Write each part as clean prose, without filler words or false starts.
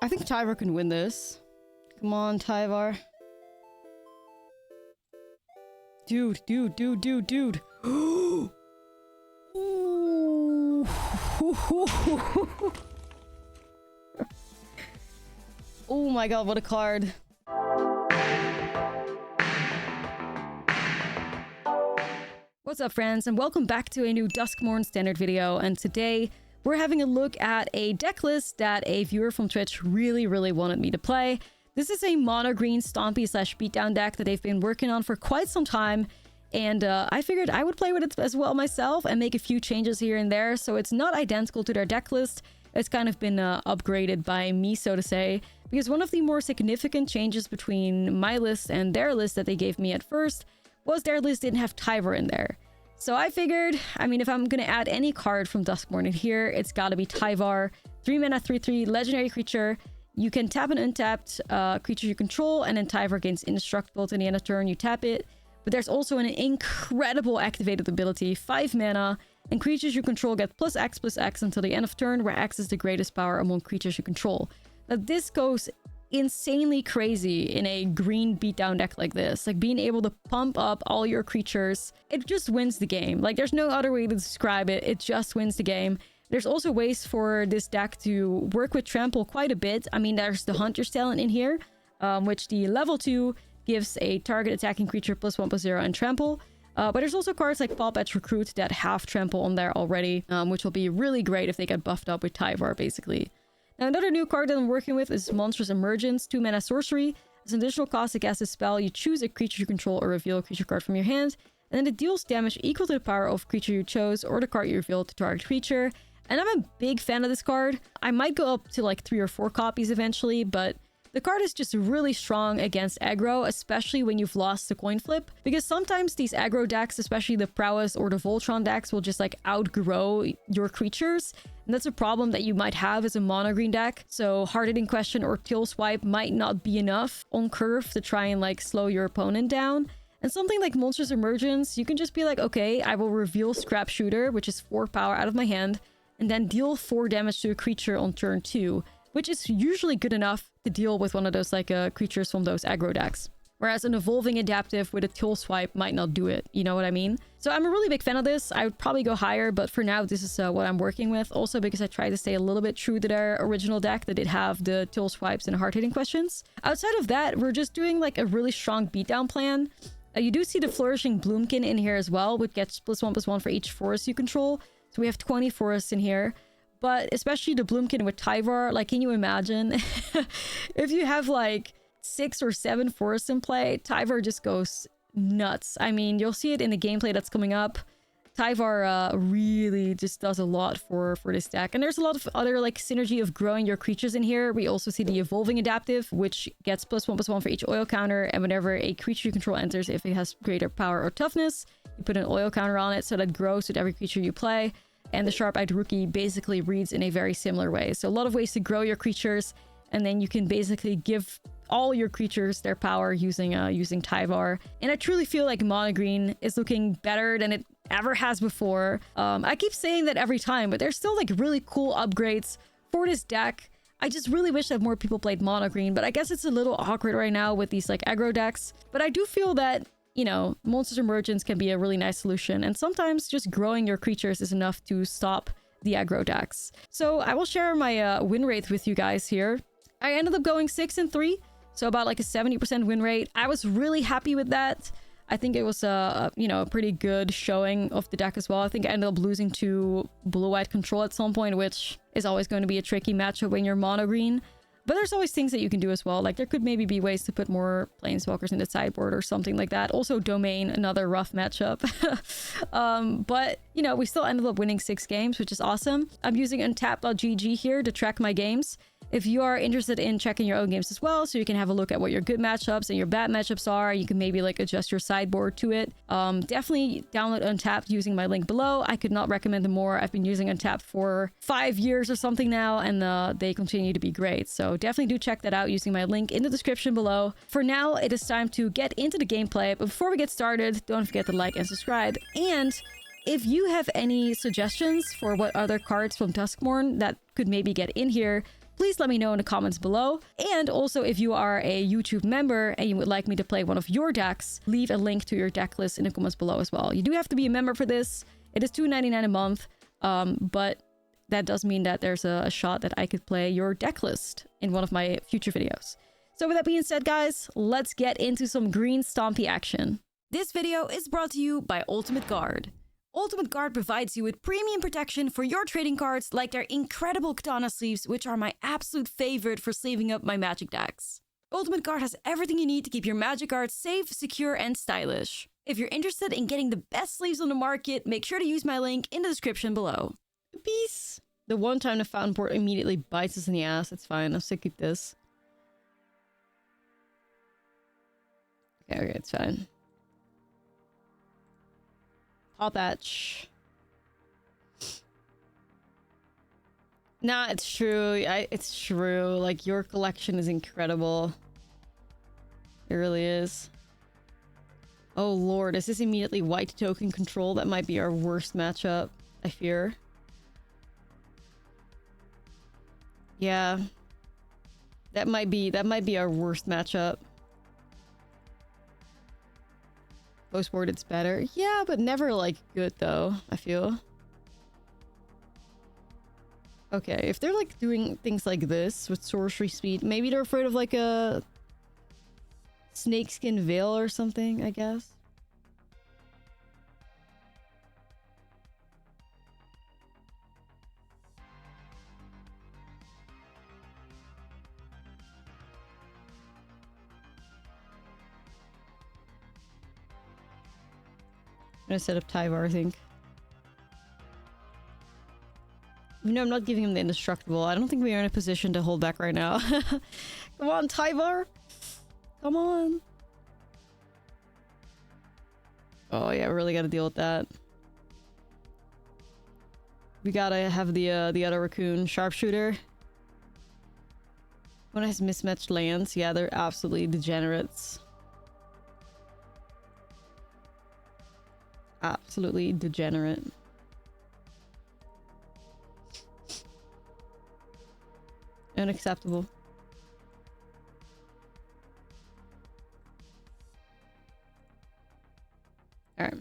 I think Tyvar can win this. Come on, Tyvar. Dude. Ooh. Oh my god, what a card. What's up, friends, and welcome back to a new Duskmourn standard video. And today we're having a look at a deck list that a viewer from Twitch really wanted me to play. This is a mono green stompy slash beatdown deck that they've been working on for quite some time, and I figured I would play with it as well myself and make a few changes here and there, so it's not identical to their deck list. It's kind of been upgraded by me, so to say, because one of the more significant changes between my list and their list that they gave me at first was their list didn't have Tyvar in there. So I figured, I mean, if I'm gonna add any card from Duskmourn in here, it's gotta be Tyvar. 3 mana, 3/3, legendary creature. You can tap an untapped creature you control, and then Tyvar gains indestructible to the end of turn, you tap it. But there's also an incredible activated ability, 5 mana, and creatures you control get +X/+X until the end of turn, where X is the greatest power among creatures you control. Now this goes insanely crazy in a green beatdown deck like this. Like, being able to pump up all your creatures, it just wins the game. Like, there's no other way to describe it. It just wins the game. There's also ways for this deck to work with trample quite a bit. I mean, there's the Hunter's Talent in here, which the level 2 gives a target attacking creature +1/+0 and trample. But there's also cards like Pop Edge Recruit that have trample on there already, which will be really great if they get buffed up with Tyvar, basically. Now, another new card that I'm working with is Monstrous Emergence, 2 mana sorcery. As an additional cost to cast a spell, you choose a creature you control or reveal a creature card from your hand, and then it deals damage equal to the power of creature you chose or the card you revealed to target creature. And I'm a big fan of this card. I might go up to like 3 or 4 copies eventually, but the card is just really strong against aggro, especially when you've lost the coin flip. Because sometimes these aggro decks, especially the Prowess or the Voltron decks, will just like outgrow your creatures. And that's a problem that you might have as a mono green deck. So Hard-Hitting Question or Tail Swipe might not be enough on curve to try and like slow your opponent down. And something like Monstrous Emergence, you can just be like, okay, I will reveal Scrap Shooter, which is 4 power out of my hand, and then deal 4 damage to a creature on turn 2, which is usually good enough to deal with one of those like creatures from those aggro decks. Whereas an Evolving Adaptive with a Tail Swipe might not do it, you know what I mean? So I'm a really big fan of this. I would probably go higher, but for now this is what I'm working with. Also because I try to stay a little bit true to their original deck that did have the Tail Swipes and Hard-Hitting Questions. Outside of that, we're just doing like a really strong beatdown plan. You do see the Flourishing Bloomkin in here as well, which gets +1/+1 for each forest you control. So we have 20 forests in here. But especially the Bloomkin with Tyvar, like, can you imagine if you have like 6 or 7 forests in play, Tyvar just goes nuts. I mean, you'll see it in the gameplay that's coming up. Tyvar really just does a lot for this deck. And there's a lot of other like synergy of growing your creatures in here. We also see the Evolving Adaptive, which gets +1/+1 for each oil counter. And whenever a creature you control enters, if it has greater power or toughness, you put an oil counter on it, so that grows with every creature you play. And the Sharp-Eyed Rookie basically reads in a very similar way. So a lot of ways to grow your creatures, and then you can basically give all your creatures their power using Tyvar. And I truly feel like mono green is looking better than it ever has before. I keep saying that every time, but there's still like really cool upgrades for this deck. I just really wish that more people played mono green, but I guess it's a little awkward right now with these like aggro decks. But I do feel that, you know, Monstrous Emergence can be a really nice solution, and sometimes just growing your creatures is enough to stop the aggro decks. So I will share my win rate with you guys here. I ended up going 6-3, so about like a 70% win rate. I was really happy with that. I think it was you know, a pretty good showing of the deck as well. I think I ended up losing to blue-white control at some point, which is always going to be a tricky matchup when you're mono green. But there's always things that you can do as well. Like, there could maybe be ways to put more Planeswalkers in the sideboard or something like that. Also, Domain, another rough matchup. But, you know, we still ended up winning 6 games, which is awesome. I'm using untap.gg here to track my games. If you are interested in checking your own games as well, so you can have a look at what your good matchups and your bad matchups are, you can maybe like adjust your sideboard to it. Definitely download Untapped using my link below. I could not recommend them more. I've been using Untapped for 5 years or something now, and they continue to be great. So definitely do check that out using my link in the description below. For now, it is time to get into the gameplay. But before we get started, don't forget to like and subscribe. And if you have any suggestions for what other cards from Duskmourn that could maybe get in here, please let me know in the comments below. And also, if you are a YouTube member and you would like me to play one of your decks, leave a link to your deck list in the comments below as well. You do have to be a member for this. It is $2.99 a month, but that does mean that there's a shot that I could play your deck list in one of my future videos. So with that being said, guys, let's get into some green stompy action. This video is brought to you by Ultimate Guard. Ultimate Guard provides you with premium protection for your trading cards like their incredible katana sleeves, which are my absolute favorite for sleeving up my Magic decks. Ultimate Guard has everything you need to keep your Magic cards safe, secure, and stylish. If you're interested in getting the best sleeves on the market, make sure to use my link in the description below. Peace! The one time the fountain port immediately bites us in the ass, it's fine, I'll still keep this. Okay, it's fine. Top Hatch. Nah, it's true. It's true. Like, your collection is incredible. It really is. Oh lord, is this immediately white token control? That might be our worst matchup, I fear. Yeah. That might be our worst matchup. Post-board it's better. Yeah, but never like good though, I feel. Okay, if they're like doing things like this with sorcery speed, maybe they're afraid of like a snakeskin veil or something, I guess. I'm gonna set up Tyvar, I think. You know, I'm not giving him the indestructible. I don't think we are in a position to hold back right now. Come on, Tyvar! Come on! Oh yeah, we really gotta deal with that. We gotta have the other raccoon sharpshooter. One has mismatched lands. Yeah, they're absolutely degenerates. Absolutely degenerate. Unacceptable. Alright.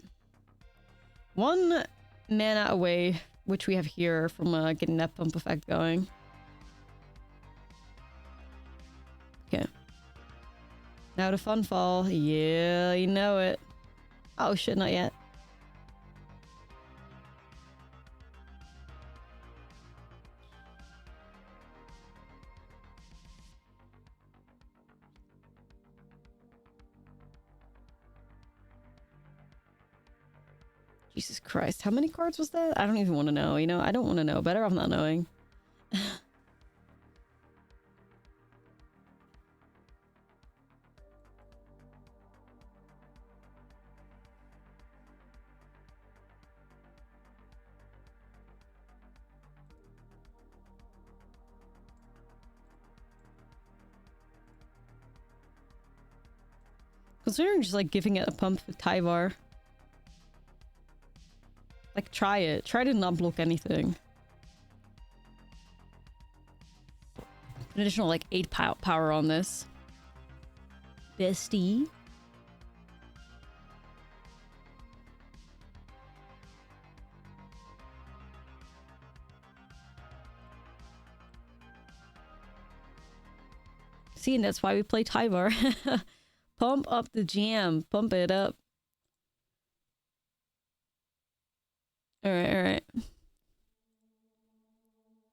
One mana away, which we have here, from getting that pump effect going. Okay. Now the fun fall. Yeah, you know it. Oh shit, not yet. Jesus Christ, how many cards was that? I don't even want to know, you know? I don't want to know. Better off not knowing. Considering just like giving it a pump with Tyvar. Like, try it. Try to not block anything. An additional, like, 8 power on this. Bestie. See, and that's why we play Tyvar. Pump up the jam. Pump it up. Alright.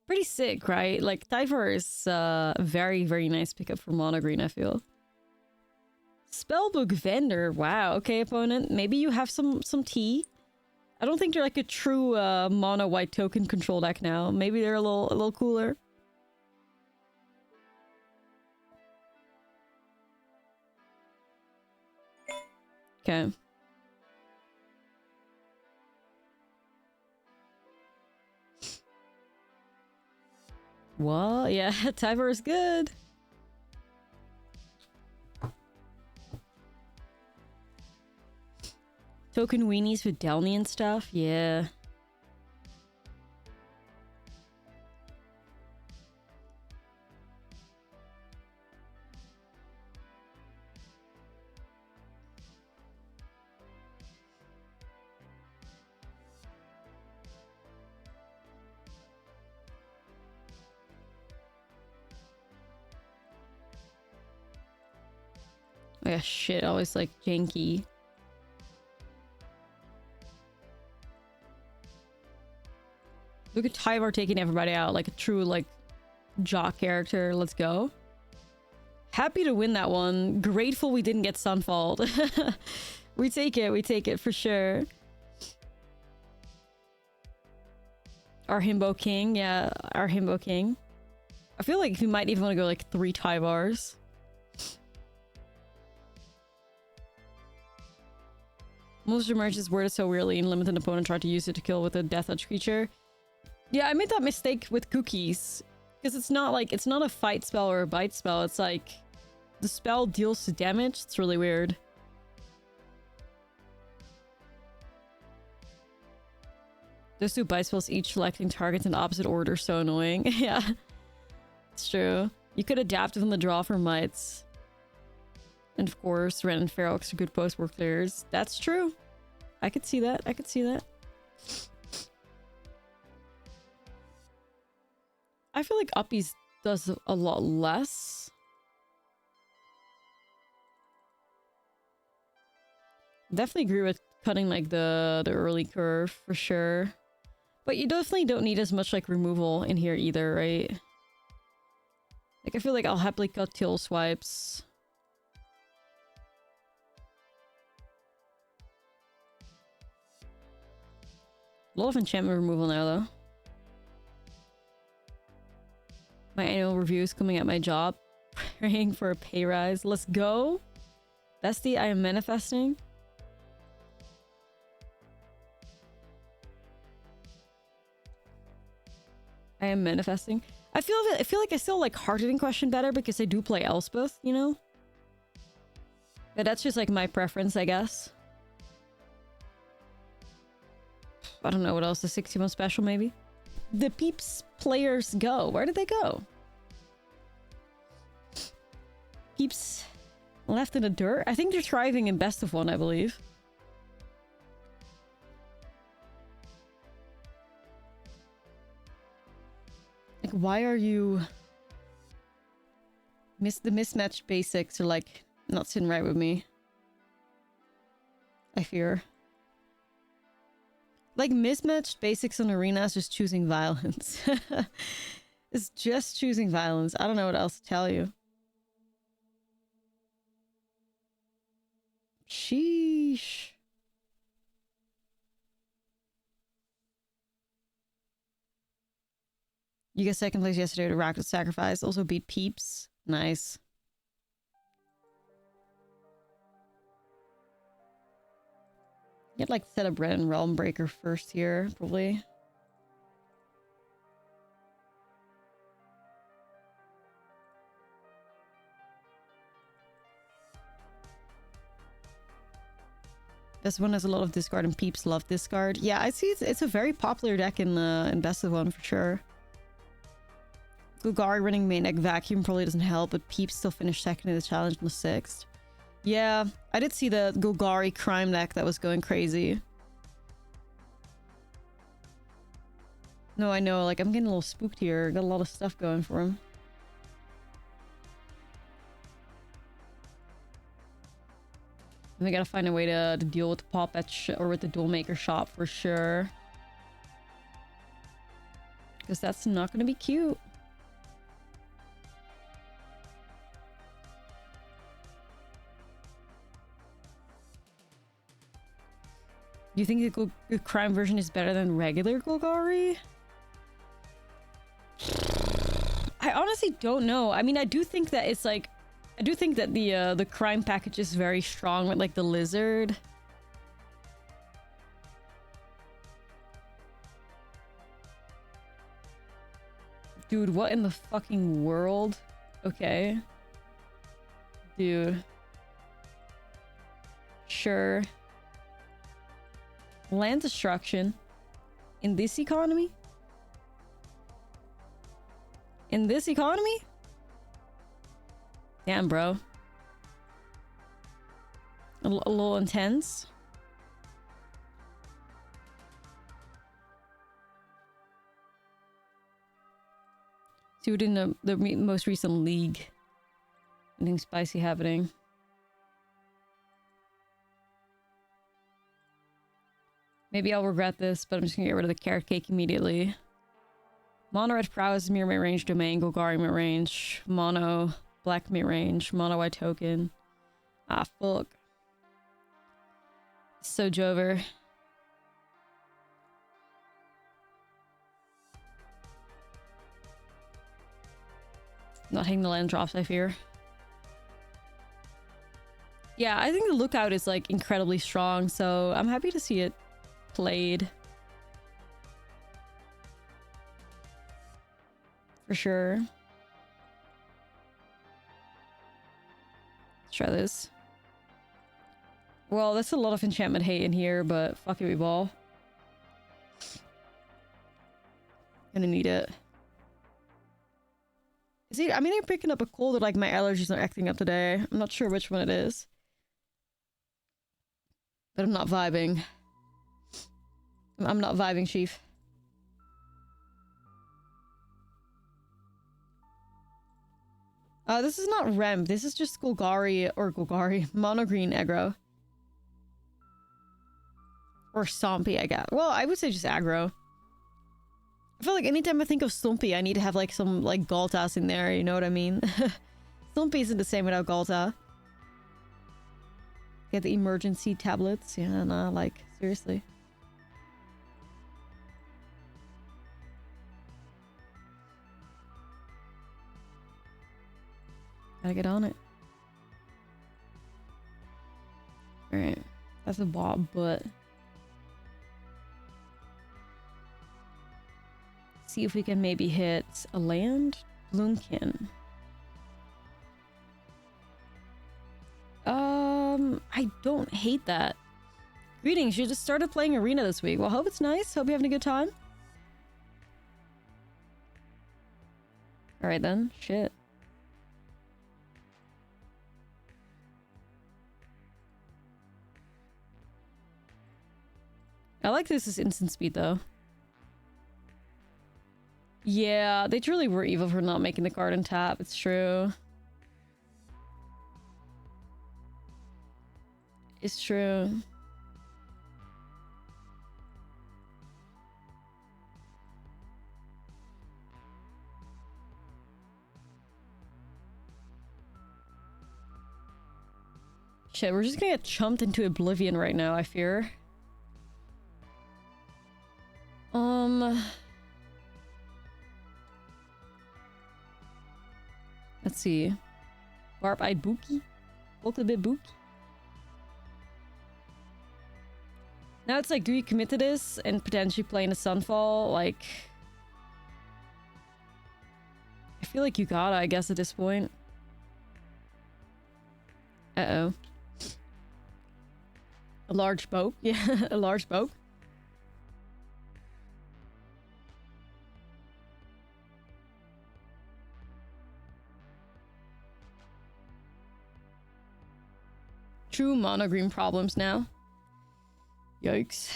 Pretty sick, right? Like, Tyvar is a very, very nice pickup for mono green, I feel. Spellbook Vendor. Wow, okay, opponent. Maybe you have some tea. I don't think they're like a true mono white token control deck now. Maybe they're a little cooler. Okay. Well, yeah, Tyvar is good. Token weenies with Delny and stuff, yeah. Oh yeah, shit, always like janky. Look at Tyvar taking everybody out like a true like jock character. Let's go. Happy to win that one. Grateful we didn't get Sunfalled. We take it for sure. Our Himbo King, yeah, our Himbo King. I feel like we might even want to go like 3 Tyvars. Monster Merge is worded so weirdly and limited opponent tried to use it to kill with a Death Touch creature. Yeah, I made that mistake with cookies. Because it's not like, it's not a fight spell or a bite spell. It's like, the spell deals damage. It's really weird. Those 2 bite spells each selecting targets in opposite order. So annoying. Yeah. It's true. You could adapt from the draw for mites. And of course, Ren and Ferox are good post-war clears. That's true. I could see that. I could see that. I feel like Uppies does a lot less. Definitely agree with cutting like the early curve for sure. But you definitely don't need as much like removal in here either, right? Like I feel like I'll happily cut tail swipes. A lot of enchantment removal now though. My annual review is coming at my job. Praying for a pay rise. Let's go. Bestie, I am manifesting. I am manifesting. I feel like I still like Hard-Hitting Question better because I do play Elspeth, you know? But that's just like my preference, I guess. I don't know what else. The 61 special, maybe? The Peeps players go. Where did they go? Peeps left in the dirt? I think they're thriving in best of 1, I believe. Like, why are you... The mismatched basics are like not sitting right with me. I fear. Like, mismatched basics in Arena is just choosing violence. It's just choosing violence. I don't know what else to tell you. Sheesh. You got second place yesterday to Rocket Sacrifice. Also beat Peeps. Nice. You'd like to set up Red and Realm Breaker first here, probably. This one has a lot of discard and Peeps love discard. Yeah, I see it's a very popular deck in Best of 1 for sure. Golgari running main deck Vacuum probably doesn't help, but Peeps still finished second in the challenge on the 6th. Yeah, I did see the Golgari crime deck that was going crazy. No, I know, like, I'm getting a little spooked here. Got a lot of stuff going for him. And we gotta find a way to deal with the pop or with the duel maker shop for sure. Because that's not gonna be cute. Do you think the crime version is better than regular Golgari? I honestly don't know. I mean, I do think that it's like... I do think that the crime package is very strong with like the lizard. Dude, what in the fucking world? Okay. Dude. Sure. Land destruction in this economy? In this economy? Damn, bro. A little intense. Dude, in the most recent league. Anything spicy happening. Maybe I'll regret this, but I'm just gonna get rid of the carrot cake immediately. Mono red prowess, mirror mid range domain, Golgari mid range, mono black mid range, mono white token. Ah, fuck. So Jover. Not hitting the land drops, I fear. Yeah, I think the lookout is like incredibly strong, so I'm happy to see it played. For sure. Let's try this. Well, that's a lot of enchantment hate in here, but fuck it, we ball. Gonna need it. Is it? I mean, I'm picking up a cold, but like my allergies are acting up today. I'm not sure which one it is. But I'm not vibing. I'm not vibing, Chief. This is not Rem. This is just Golgari, or Golgari, mono green aggro. Or Stompy, I guess. Well, I would say just aggro. I feel like anytime I think of Stompy, I need to have like some like Galtas in there, you know what I mean? Stompy isn't the same without Galta. Get the emergency tablets. Yeah, nah, like, seriously. Gotta get on it. Alright. That's a bob, but... see if we can maybe hit a land? Bloomkin. I don't hate that. Greetings, you just started playing Arena this week. Well, hope it's nice. Hope you're having a good time. Alright then. Shit. I like this as instant speed though. Yeah, they truly were evil for not making the card and tap. It's true. It's true. Shit, we're just gonna get chumped into oblivion right now, I fear. Let's see. Barb-eyed Buki? Look a bit Buki. Now it's like, do you commit to this and potentially play in a Sunfall? Like... I feel like you gotta, I guess, at this point. Uh-oh. A large boat? Yeah, a large boat. True mono green problems now. Yikes.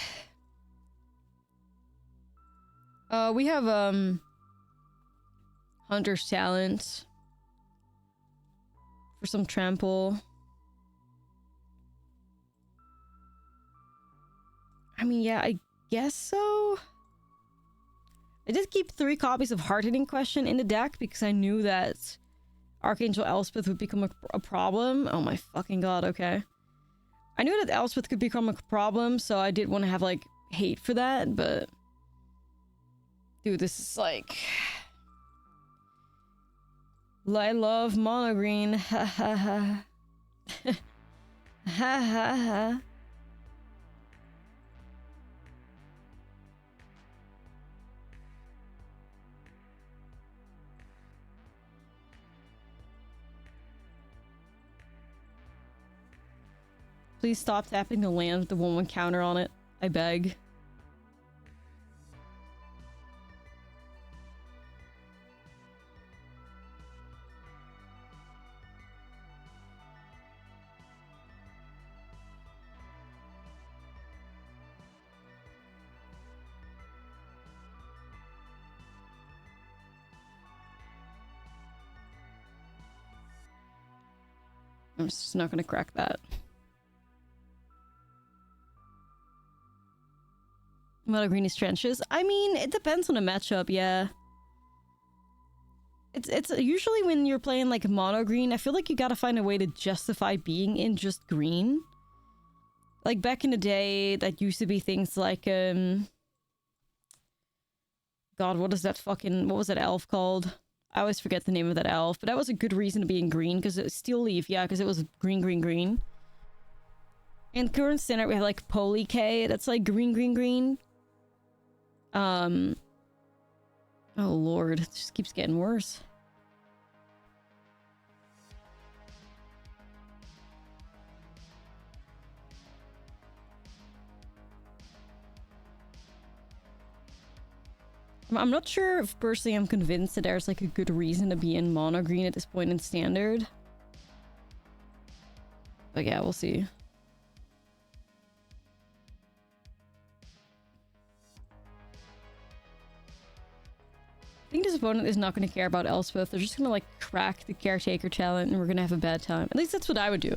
We have, Hunter's Talent. For some trample. I mean, yeah, I guess so. I did keep 3 copies of Hard-Hitting Question in the deck because I knew that Archangel Elspeth would become a problem. Oh my fucking god, okay. I knew that Elspeth could become a problem, so I did want to have, like, hate for that, but... dude, this is, like... I love mono green. Ha ha ha. Ha ha ha. Please stop tapping the land with the 1/1 counter on it. I beg. I'm just not gonna crack that. Mono green is trenches. I mean, it depends on the matchup, yeah. It's usually when you're playing like mono green, I feel like you gotta find a way to justify being in just green. Like back in the day, that used to be things like God, what is that fucking, what was that elf called? I always forget the name of that elf, but that was a good reason to be in green, because it was Steel Leaf, yeah, because it was green, green, green. In current standard, we have like Poly K, that's like green, green, green. Oh lord, it just keeps getting worse. I'm not sure if personally I'm convinced that there's like a good reason to be in mono green at this point in standard. But yeah, we'll see. I think this opponent is not going to care about Elspeth. They're just going to like crack the caretaker talent and we're going to have a bad time. At least that's what I would do.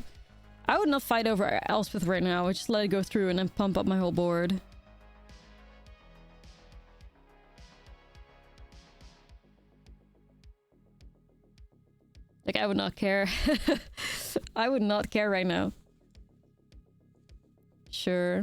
I would not fight over Elspeth right now. I would just let it go through and then pump up my whole board. Like, I would not care. I would not care right now. Sure.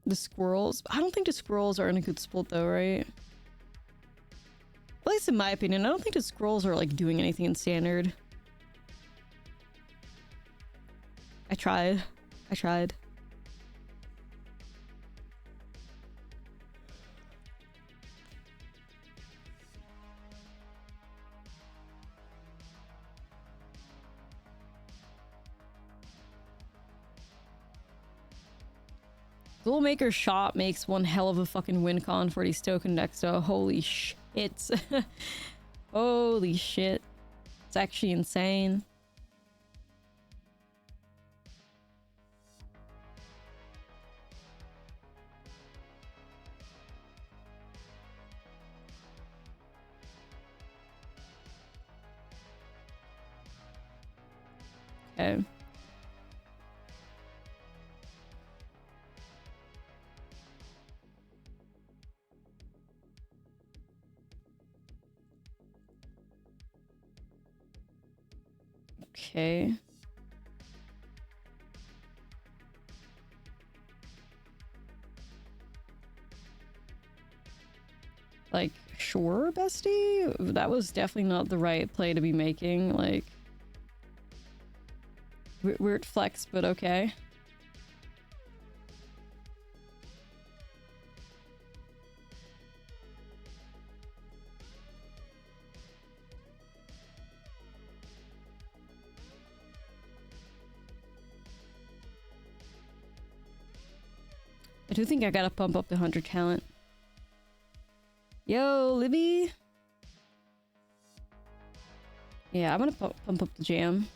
The squirrels? I don't think the squirrels are in a good spot though, right? At least in my opinion, I don't think the squirrels are like doing anything in standard. I tried. I tried. Soulmaker Shop makes one hell of a fucking win con for these token decks, so holy shit. Holy shit. It's actually insane. Okay. Okay. Like, sure, bestie? That was definitely not the right play to be making. Like, weird flex, but okay. I do think I gotta pump up the hunter talent. Yo, Libby! Yeah, I'm gonna pump up the jam.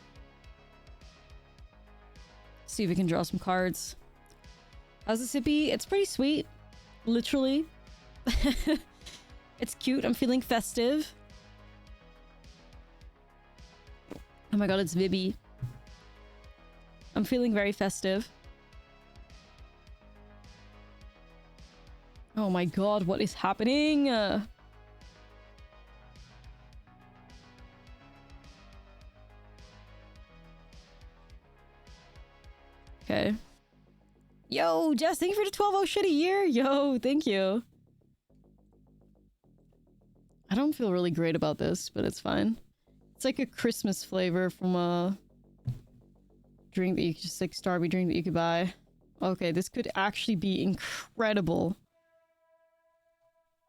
See if we can draw some cards. How's the sippy? It's pretty sweet. Literally. It's cute. I'm feeling festive. Oh my god, it's Libby. I'm feeling very festive. Oh my god, what is happening? Okay. Yo, Jess, thank you for the 12-0 shit a year. Yo, thank you. I don't feel really great about this, but it's fine. It's like a Christmas flavor from a drink that you just like Starby drink that you could buy. Okay, this could actually be incredible.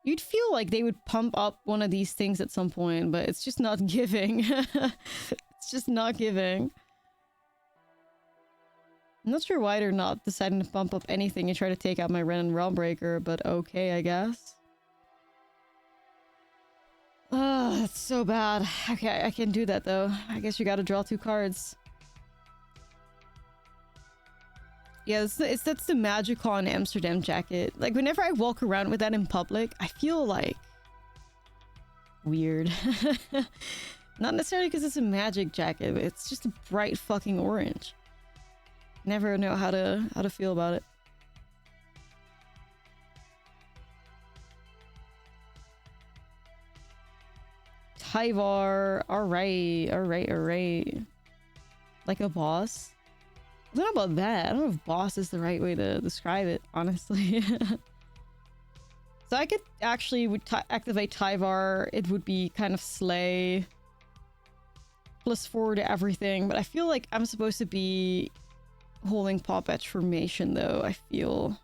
You'd feel like they would pump up one of these things at some point, but it's just not giving. It's just not giving. I'm not sure why they're not deciding to pump up anything and try to take out my Ren and Realmbreaker, but okay, I guess. Oh, that's so bad. Okay, I can do that though. I guess you gotta draw 2 cards. Yeah, that's the Magicon Amsterdam jacket. Like, whenever I walk around with that in public, I feel like... weird. Not necessarily because it's a magic jacket, but it's just a bright fucking orange. Never know how to feel about it. Tyvar, alright. Like a boss? I don't know about that. I don't know if boss is the right way to describe it, honestly. So I could actually activate Tyvar. It would be kind of slay. +4 to everything, but I feel like I'm supposed to be holding pop edge formation though, I feel.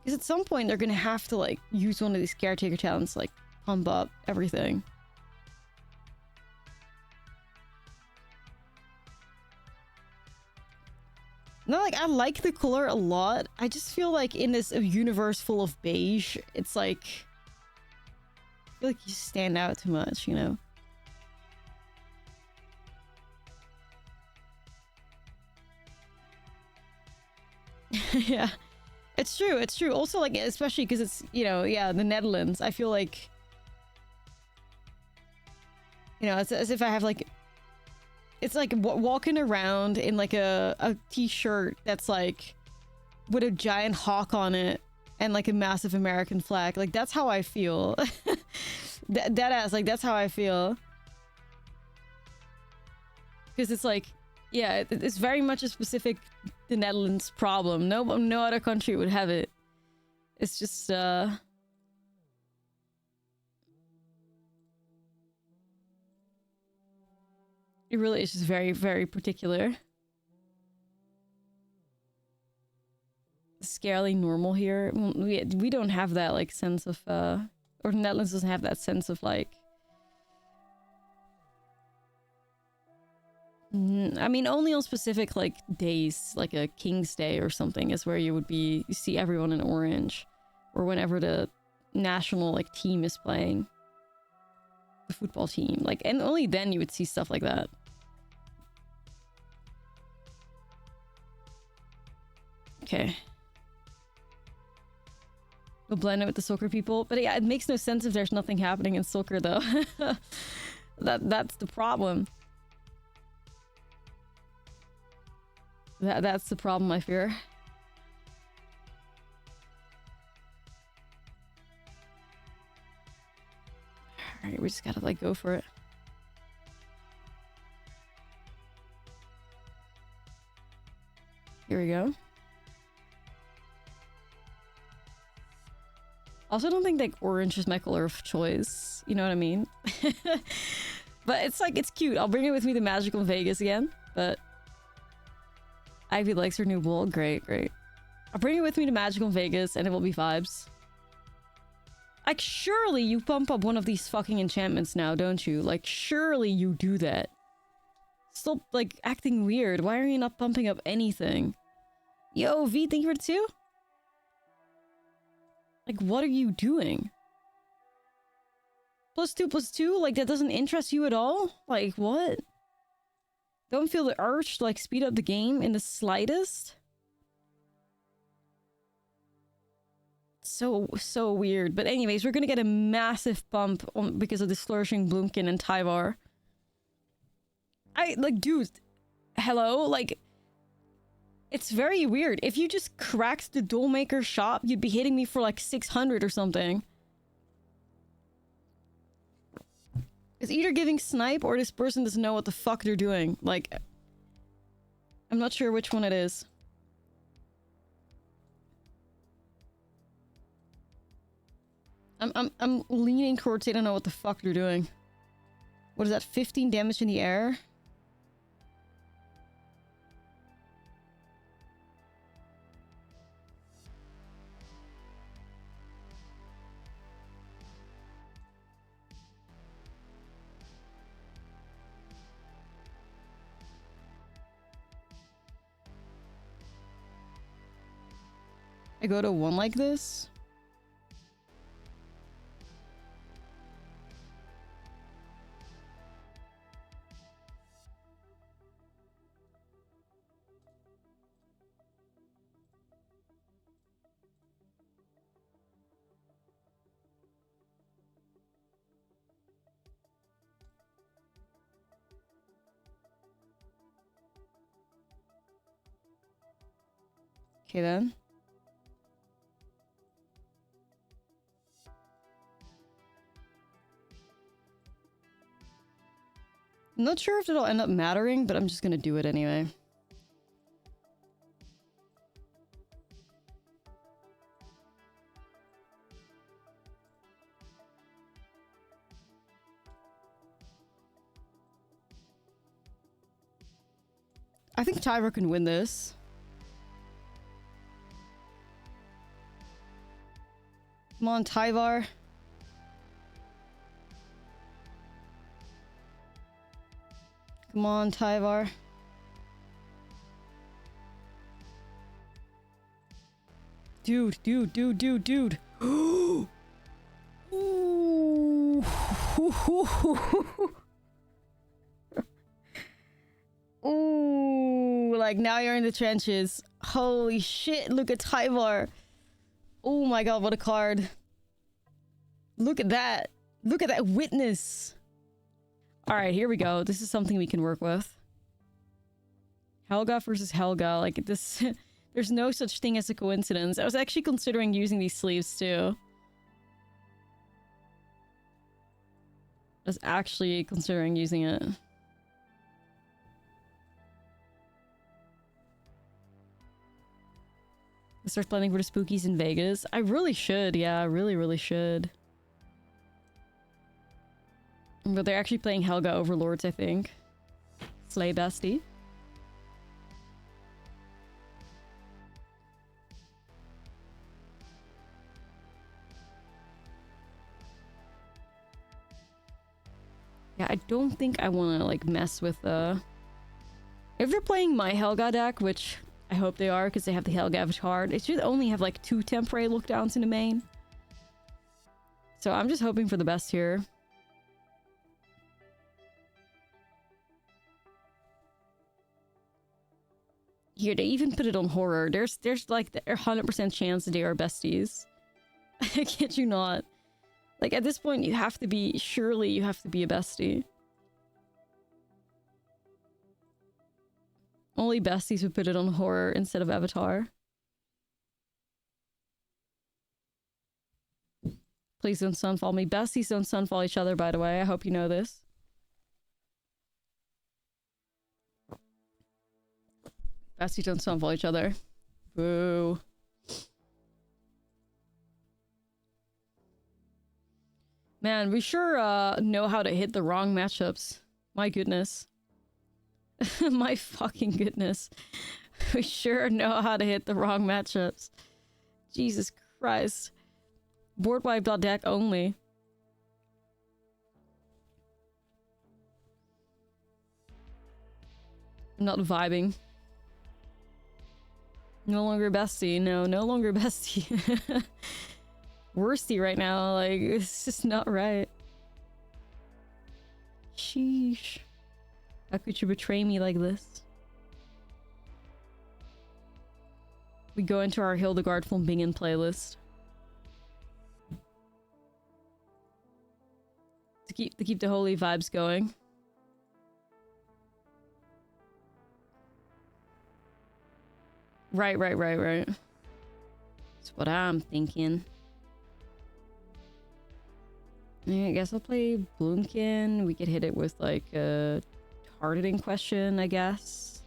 Because at some point they're gonna have to like use one of these caretaker talents, like pump up everything. No, like I like the color a lot. I just feel like in this universe full of beige, it's like I feel like you stand out too much, you know? Yeah, it's true. It's true. Also, like, especially because it's, you know, yeah, the Netherlands. I feel like, you know, it's as if I have like, it's like walking around in like a t-shirt that's like with a giant hawk on it and like a massive American flag. Like that's how I feel. That ass, like that's how I feel. Because it's like, yeah, it's very much a specific the Netherlands problem. No other country would have it. It's just it really is just very, very particular. Scarily normal here. We don't have that like sense of or the Netherlands doesn't have that sense of like, I mean, only on specific like days, like a King's Day or something, is where you see everyone in orange, or whenever the national like team is playing, the football team, like, and only then you would see stuff like that. Okay, we'll blend it with the soccer people, but yeah, it makes no sense if there's nothing happening in soccer though. That's the problem. That's the problem, I fear. Alright, we just gotta like go for it. Here we go. Also, don't think like orange is my color of choice. You know what I mean? But it's like, it's cute. I'll bring it with me to Magical in Vegas again, but Ivy likes her new wool. Great. I'll bring it with me to Magical in Vegas and it will be vibes. Like, surely you pump up one of these fucking enchantments now, don't you? Like, surely you do that. Stop, like, acting weird. Why are you not pumping up anything? Yo, V, thank you for the 2? Like, what are you doing? +2/+2? Like, that doesn't interest you at all? Like, what? Don't feel the urge to, like, speed up the game in the slightest? So weird. But anyways, we're gonna get a massive bump because of this Flourishing Bloomkin and Tyvar. Like, dude, hello? Like, it's very weird. If you just cracked the Dollmaker shop, you'd be hitting me for like 600 or something. It's either giving snipe or this person doesn't know what the fuck they're doing. Like, I'm not sure which one it is. I'm leaning towards they don't know what the fuck they're doing. What is that? 15 damage in the air? I go to 1 like this? Okay then. I'm not sure if it'll end up mattering, but I'm just gonna do it anyway. I think Tyvar can win this. Come on, Tyvar. Come on, Tyvar. Dude. Ooh. Ooh, like now you're in the trenches. Holy shit, look at Tyvar. Oh my god, what a card. Look at that. Look at that witness. Alright, here we go. This is something we can work with. Helga versus Helga. Like, this... There's no such thing as a coincidence. I was actually considering using these sleeves, too. I was actually considering using it. I start planning for the spookies in Vegas. I really should, yeah. I really should. But they're actually playing Helga Overlords, I think. Slay bestie. Yeah, I don't think I want to, like, mess with, if they're playing my Helga deck, which I hope they are, because they have the Helga avatar, it should only have, like, 2 temporary lookdowns in the main. So I'm just hoping for the best here. Here, they even put it on horror. There's like, a 100% chance that they are besties. I kid you not. Like, at this point, you have to be... Surely you have to be a bestie. Only besties would put it on horror instead of avatar. Please don't sunfall me. Besties don't sunfall each other, by the way. I hope you know this. Besties don't sunfall each other. Boo. Man, we sure know how to hit the wrong matchups. My goodness. My fucking goodness. We sure know how to hit the wrong matchups. Jesus Christ. Board wipe.deck only. I'm not vibing. No longer bestie. No, no longer bestie. Worsty right now. Like, it's just not right. Sheesh. How could you betray me like this? We go into our Hildegard von Bingen playlist. To keep the holy vibes going. Right. That's what I'm thinking. Yeah, I guess I'll play Bloomkin. We could hit it with like a targeting question, I guess.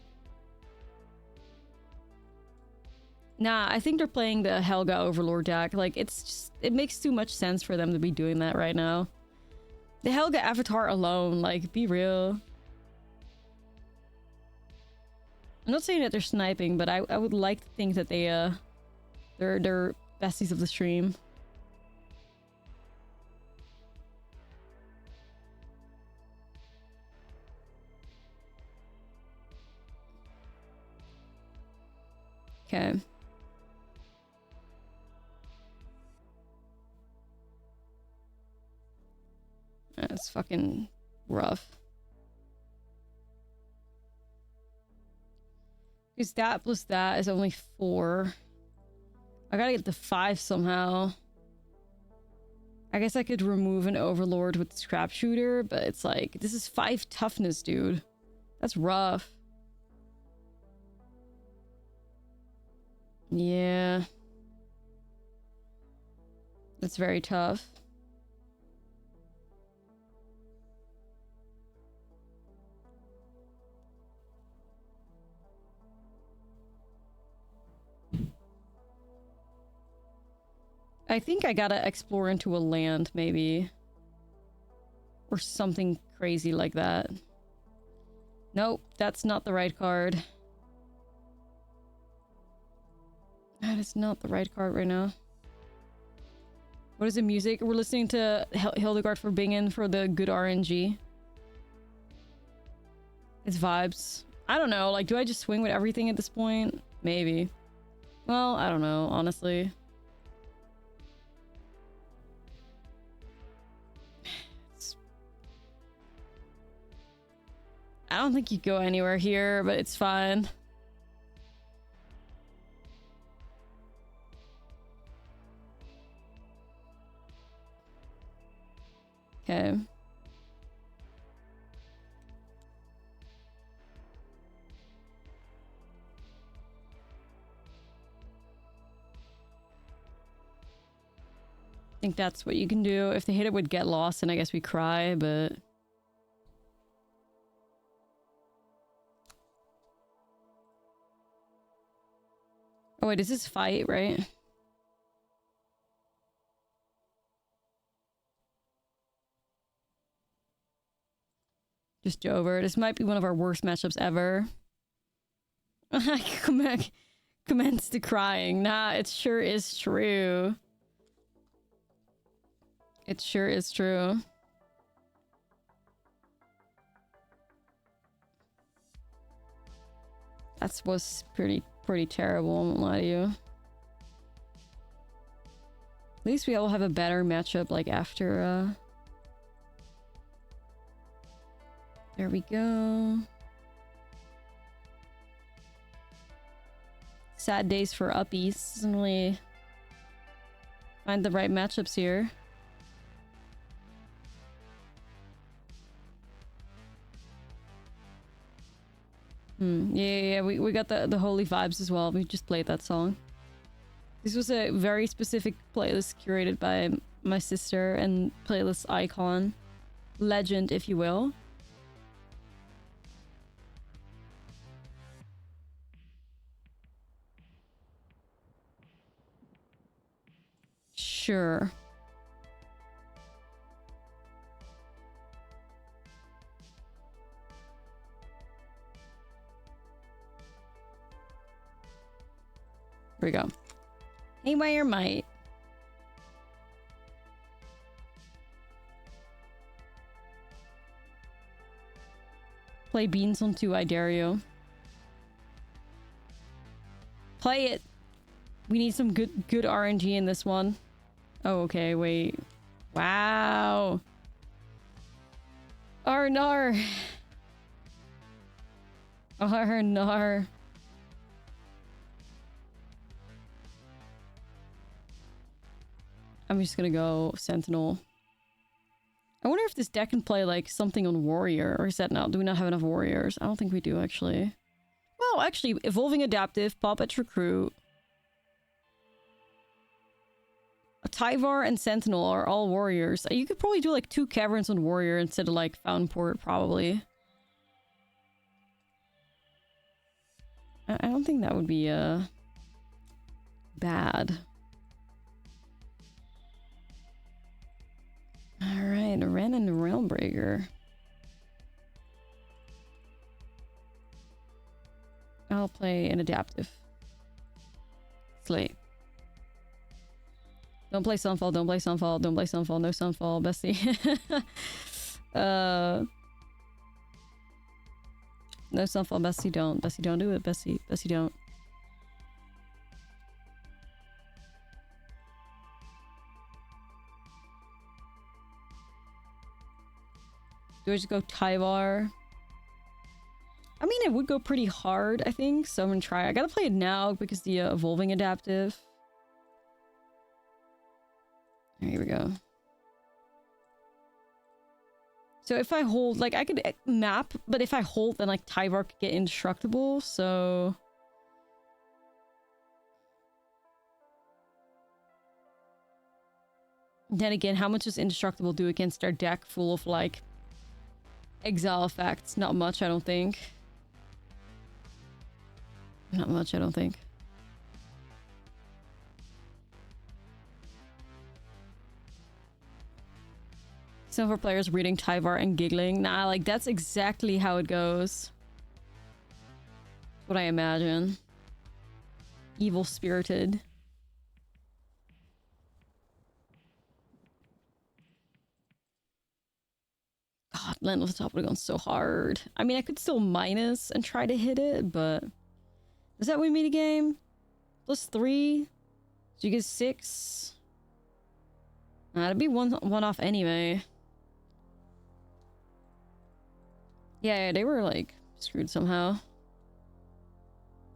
Nah, I think they're playing the Helga Overlord deck. Like, it's just... It makes too much sense for them to be doing that right now. The Helga avatar alone, like, be real. I'm not saying that they're sniping, but I would like to think that they're besties of the stream. Okay. That's fucking rough. Because that plus that is only 4. I gotta get the 5 somehow. I guess I could remove an Overlord with Scrap Shooter, but it's like, this is 5 toughness, dude. That's rough. Yeah. That's very tough. I think I gotta explore into a land, maybe. Or something crazy like that. Nope, that's not the right card. That is not the right card right now. What is the music? We're listening to Hildegard for Bingen for the good RNG. It's vibes. I don't know, like, do I just swing with everything at this point? Maybe. Well, I don't know, honestly. I don't think you go anywhere here, but it's fine. Okay. I think that's what you can do. If they hit it with Get Lost, then I guess we cry, but... Oh wait, this is fight, right? Just over. This might be one of our worst matchups ever. Commence to crying. Nah, it sure is true. It sure is true. That was pretty terrible, I won't lie to you. At least we all have a better matchup, like, after, There we go. Sad days for uppies. Doesn't really find the right matchups here. Yeah, we got the Holy Vibes as well. We just played that song. This was a very specific playlist curated by my sister and playlist icon. Legend, if you will. Sure. Here we go. Hey, by your might. Play beans on 2, I dare you. Play it. We need some good RNG in this one. Oh, okay, wait. Wow. Arnar. Arnar. I'm just gonna go Sentinel. I wonder if this deck can play, like, something on Warrior. Or is that not? Do we not have enough Warriors? I don't think we do, actually. Well, actually, Evolving Adaptive, Pop at Recruit. Tyvar and Sentinel are all Warriors. You could probably do, like, 2 Caverns on Warrior instead of, like, Fountain Port, probably. I don't think that would be, bad. Alright, Ren and Realmbreaker. I'll play an Adaptive. Slate. Don't play Sunfall, don't play Sunfall, don't play Sunfall, no Sunfall, bestie. No Sunfall, bestie, don't. Bestie, don't do it, bestie. Bestie, don't. Do I just go Tyvar? I mean, it would go pretty hard, I think, so I'm gonna try. I gotta play it now because the Evolving Adaptive. Here we go. So if I hold, like, I could map, but if I hold, then, like, Tyvar could get indestructible, so... Then again, how much does Indestructible do against our deck full of, like, exile effects? Not much, I don't think. Not much, I don't think. Some of our players reading Tyvar and giggling. Nah, like, that's exactly how it goes. What I imagine. Evil-spirited. God, land off the top would have gone so hard. I mean, I could still minus and try to hit it, but... Is that we meet a game? +3? So you get 6? That'd be one off anyway. Yeah, they were, like, screwed somehow.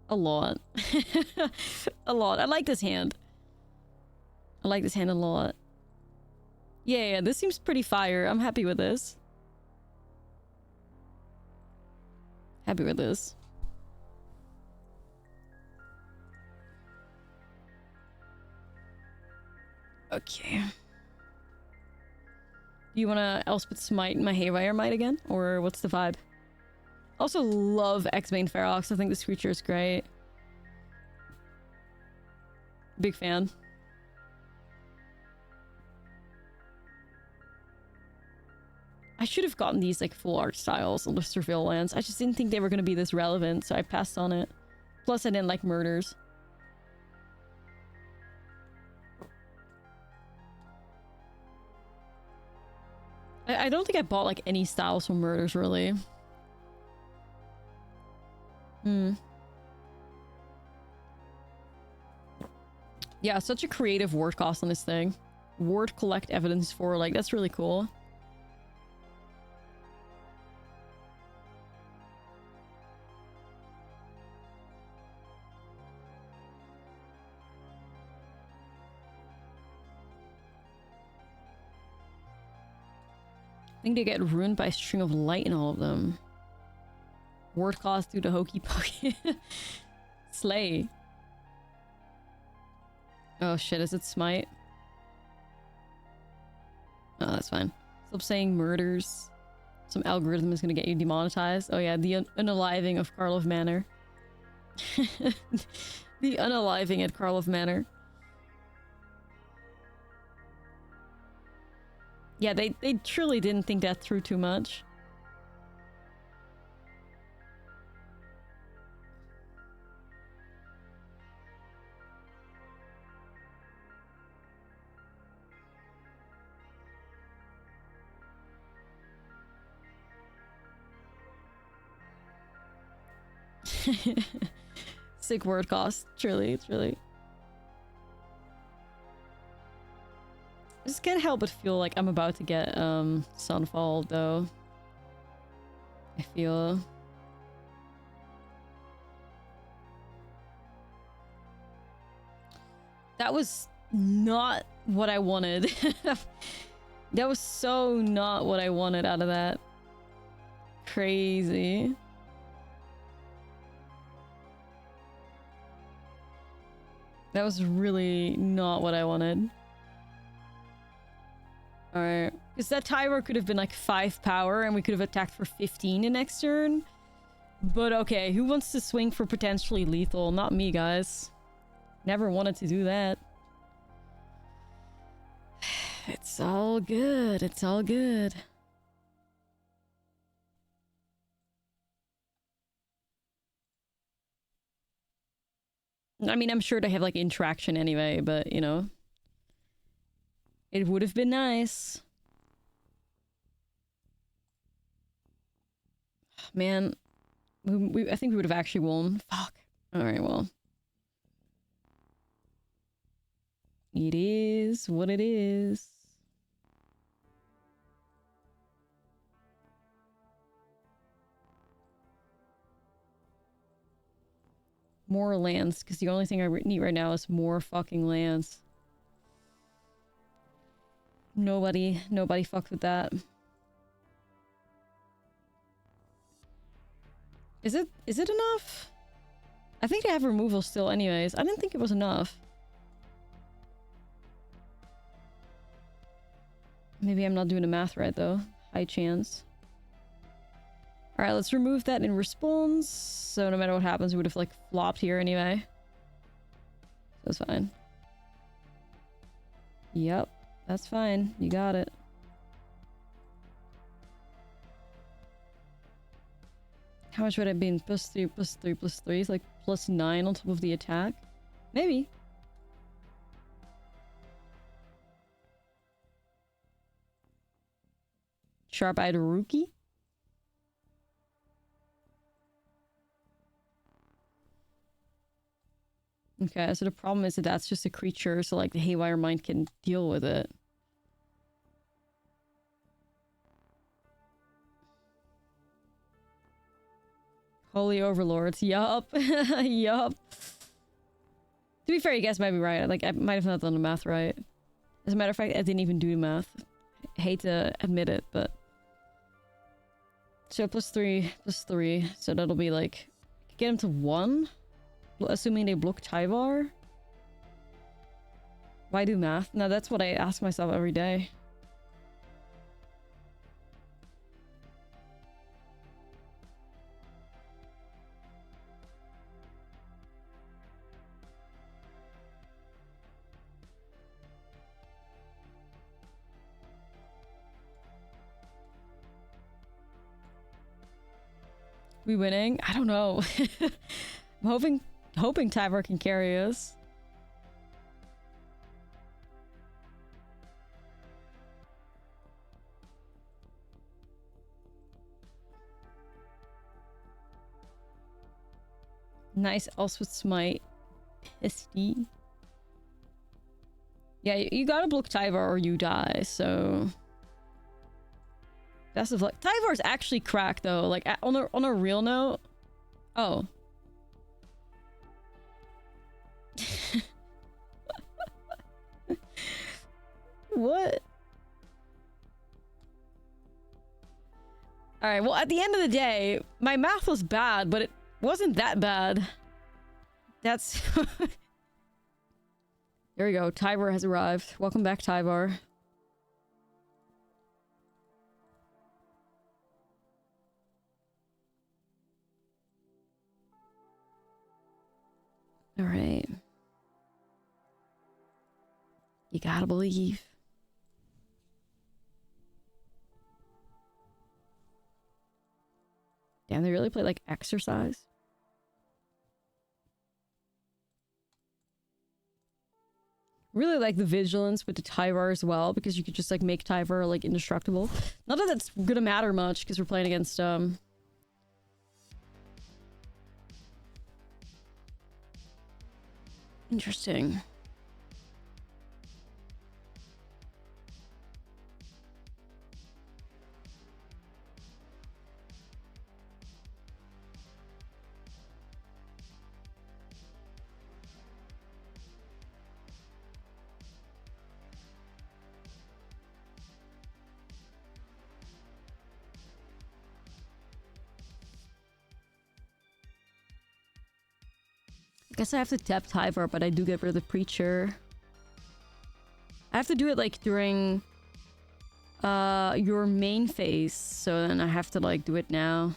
A lot. A lot. I like this hand. I like this hand a lot. Yeah, this seems pretty fire. I'm happy with this. Happy with this. Okay. Do you want to Elspeth Smite my Haywire Might again? Or what's the vibe? Also love X-Bane Ferox. I think this creature is great. Big fan. I should have gotten these like full art styles on the Surveil lands. I just didn't think they were going to be this relevant, so I passed on it. Plus I didn't like murders. I don't think I bought like any styles from murders really. Yeah, such a creative word cost on this thing. Ward collect evidence for, like, that's really cool. I think they get ruined by a string of light in all of them. Word cost due to hokey pokey. Slay. Oh shit, is it smite? Oh, that's fine. Stop saying murders. Some algorithm is gonna get you demonetized. Oh yeah, the unaliving of Karlov Manor. The unaliving at Karlov Manor. Yeah, they truly didn't think that through too much. Sick word cost. Truly, truly. I just can't help but feel like I'm about to get Sunfall though. I feel. That was not what I wanted. That was so not what I wanted out of that. Crazy. That was really not what I wanted. Alright. Because that Tyvar could have been like 5 power and we could have attacked for 15 the next turn. But okay, who wants to swing for potentially lethal? Not me, guys. Never wanted to do that. It's all good. It's all good. I mean, I'm sure they have like interaction anyway, but you know. It would have been nice. Man, I think we would have actually won. Fuck. Alright, well. It is what it is. More lands, because the only thing I need right now is more fucking lands. Nobody fucks with that. Is it enough? I think I have removal still anyways. I didn't think it was enough. Maybe I'm not doing the math right, though. High chance. Alright, let's remove that in response. So no matter what happens, we would have, like, flopped here anyway. That's fine. Yep, that's fine. You got it. How much would it be in +3, +3, +3? It's like +9 on top of the attack? Maybe. Sharp-eyed Rookie? Okay, so the problem is that that's just a creature, so like the Haywire Mind can deal with it. Holy Overlords. Yup. Yup. To be fair, you guys might be right. Like, I might have not done the math right. As a matter of fact, I didn't even do the math. Hate to admit it, but... So +3, +3. So that'll be like... Get him to 1? Assuming they block Tyvar? Why do math? No, that's what I ask myself every day. We winning? I don't know. I'm hoping Tyvar can carry us. Nice else with Smite. Pisty. Yeah, you gotta block Tyvar or you die, so... That's like Tyvar's actually cracked though. Like on a real note. Oh. What? Alright, well at the end of the day, my math was bad, but it wasn't that bad. That's... There we go, Tyvar has arrived. Welcome back, Tyvar. Alright. You gotta believe. Damn, they really play like exercise. Really like the vigilance with the Tyvar as well, because you could just like make Tyvar like indestructible. Not that that's gonna matter much because we're playing against Interesting. I guess I have to tap Tyvar, but I do get rid of the Preacher. I have to do it like during your main phase, so then I have to like do it now.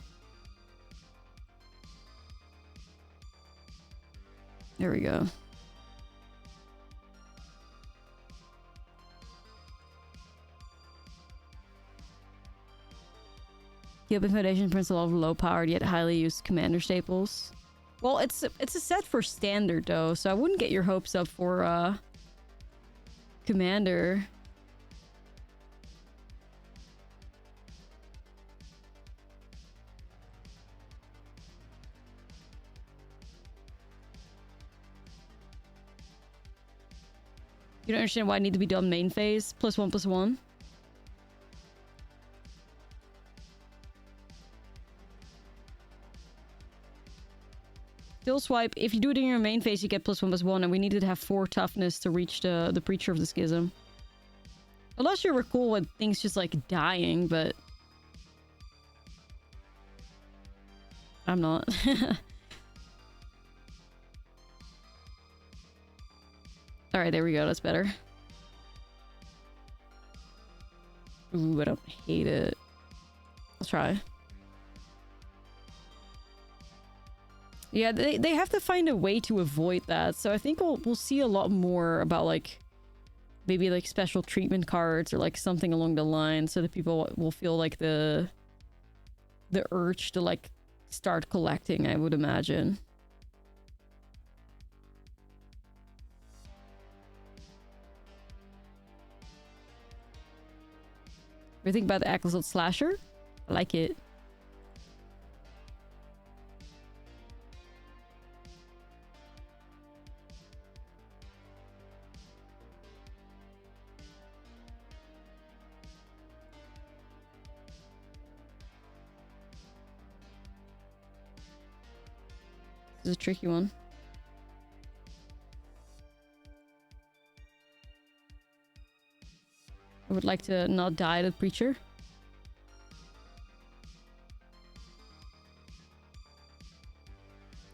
There we go. The Open Foundation prints a lot of low-powered yet highly used commander staples. Well, it's a set for standard though, so I wouldn't get your hopes up for commander. You don't understand why I need to be done main phase? +1/+1. Still swipe. If you do it in your main phase, you get +1/+1, and we needed to have 4 toughness to reach the Preacher of the Schism. Unless you're cool with things just like dying, but I'm not. Alright, there we go. That's better. Ooh, I don't hate it. Let's try. Yeah, they have to find a way to avoid that. So I think we'll see a lot more about like maybe like special treatment cards or like something along the line, so that people will feel like the urge to like start collecting, I would imagine. What do you think about the Ashlizzlle Slasher? I like it. This is a tricky one. I would like to not die to Preacher.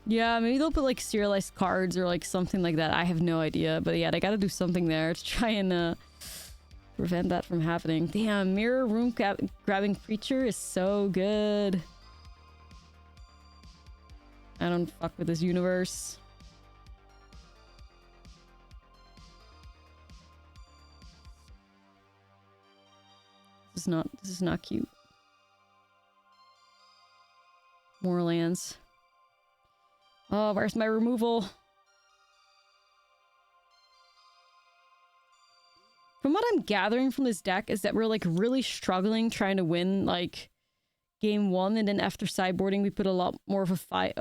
Yeah, maybe they'll put like serialized cards or like something like that. I have no idea. But yeah, they gotta do something there to try and prevent that from happening. Damn, Mirror Room grabbing Preacher is so good. I don't fuck with this universe. This is not cute. More lands. Oh, where's my removal? From what I'm gathering from this deck is that we're like really struggling trying to win like game 1, and then after sideboarding we put a lot more of a fight.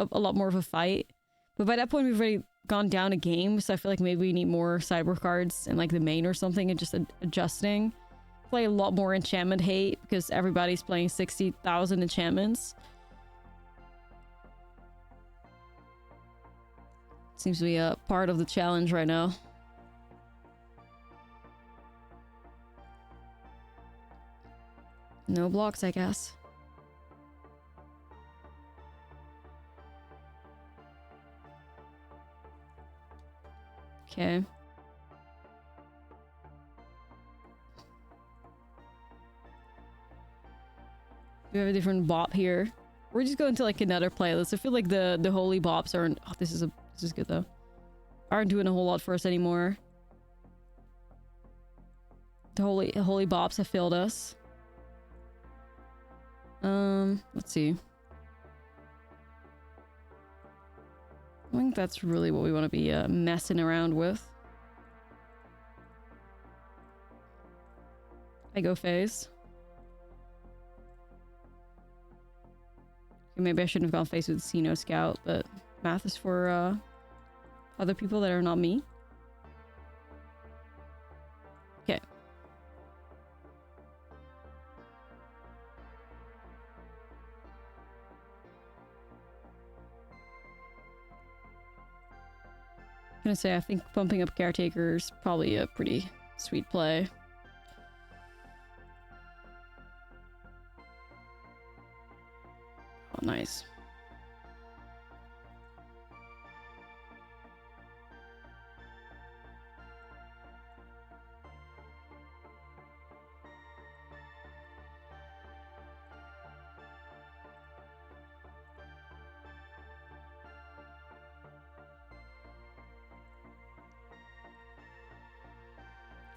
But by that point we've already gone down a game, so I feel like maybe we need more sideboard cards in like the main or something and just adjusting. Play a lot more enchantment hate because everybody's playing 60,000 enchantments. Seems to be a part of the challenge right now. No blocks, I guess. Okay. We have a different bop here. We're just going to like another playlist. I feel like the holy bops aren't... Oh, this is good though. Aren't doing a whole lot for us anymore. The holy bops have failed us. Let's see. I think that's really what we want to be messing around with. I go phase. Okay, maybe I shouldn't have gone phase with Xeno Scout, but math is for other people that are not me. Okay. I'm gonna say I think pumping up Caretaker is probably a pretty sweet play. Oh, nice.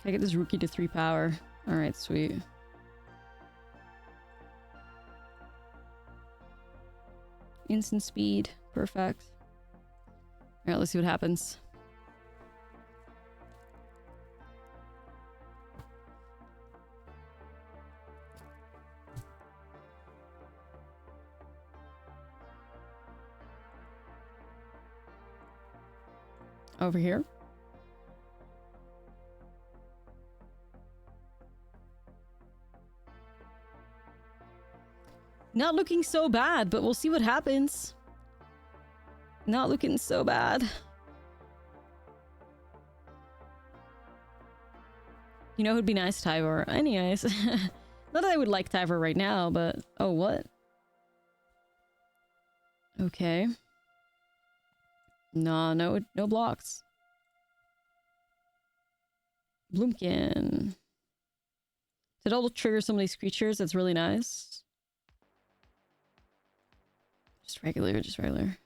Can I get this rookie to 3 power? Alright, sweet. Instant speed. Perfect. Alright, let's see what happens. Over here. Not looking so bad, but we'll see what happens. Not looking so bad. You know who'd be nice, Tyvar? Anyways. Not that I would like Tyvar right now, but... Oh, what? Okay. No blocks. Bloomkin. So it'll trigger some of these creatures. That's really nice. Just regular, just regular.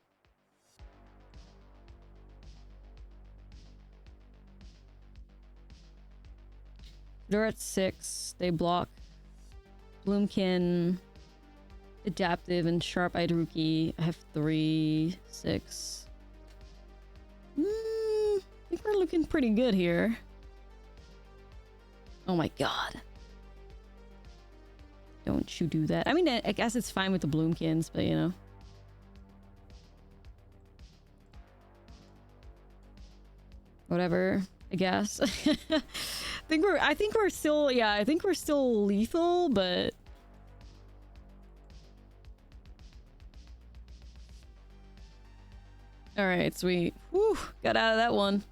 They're at 6. They block Bloomkin, Adaptive, and Sharp-Eyed Rookie. I have 3, 6. I think we're looking pretty good here. Oh my god. Don't you do that. I mean, I guess it's fine with the Bloomkins, but you know. Whatever, I guess. I think we're still, yeah, I think we're still lethal, but alright, sweet. Whew, got out of that one.